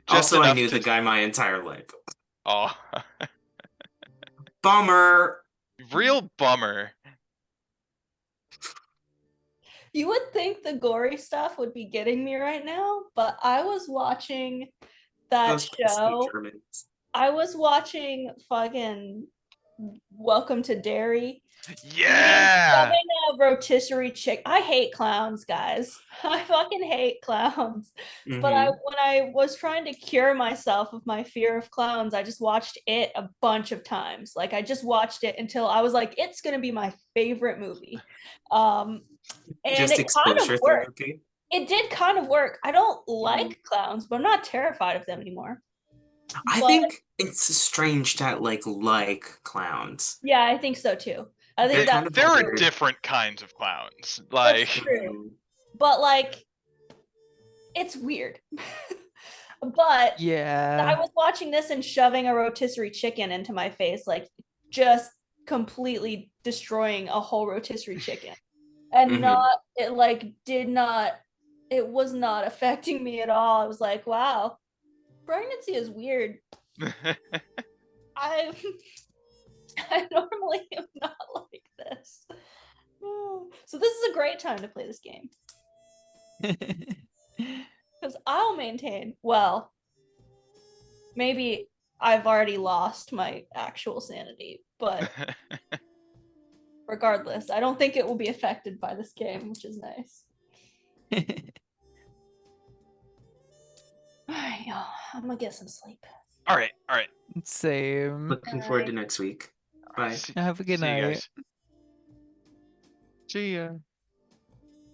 Also, I enough knew to. the guy my entire life. Oh, Bummer. real bummer. You would think the gory stuff would be getting me right now, but I was watching that Those pesky show. Germans. I was watching fucking Welcome to Derry. Yeah. Shoving a rotisserie chick. I hate clowns, guys. I fucking hate clowns. But Mhm. when I was trying to cure myself of my fear of clowns, I just watched it a bunch of times. Like I just watched it until I was like, it's gonna be my favorite movie. And Just it kind exposure of worked. therapy. It did kind of work. I don't like Mhm. clowns, but I'm not terrified of them anymore. I But think it's strange to like clowns. yeah, I think so too. I They're think kind that's of There are weird. different kinds of clowns. that's Like, true. But like, it's weird. But I Yeah. was watching this and shoving a rotisserie chicken into my face, like just completely destroying a whole rotisserie chicken. And Mhm. it was not affecting me at all. I was like, wow, pregnancy is weird. I I normally am not like this. So this is a great time to play this game. Because I'll maintain, well, maybe I've already lost my actual sanity, but regardless, I don't think it will be affected by this game, which is nice. Alright, y'all. I'm gonna get some sleep. all right, all right. Same. Looking forward to next week. Bye. See, Have a good see you night. guys. See ya.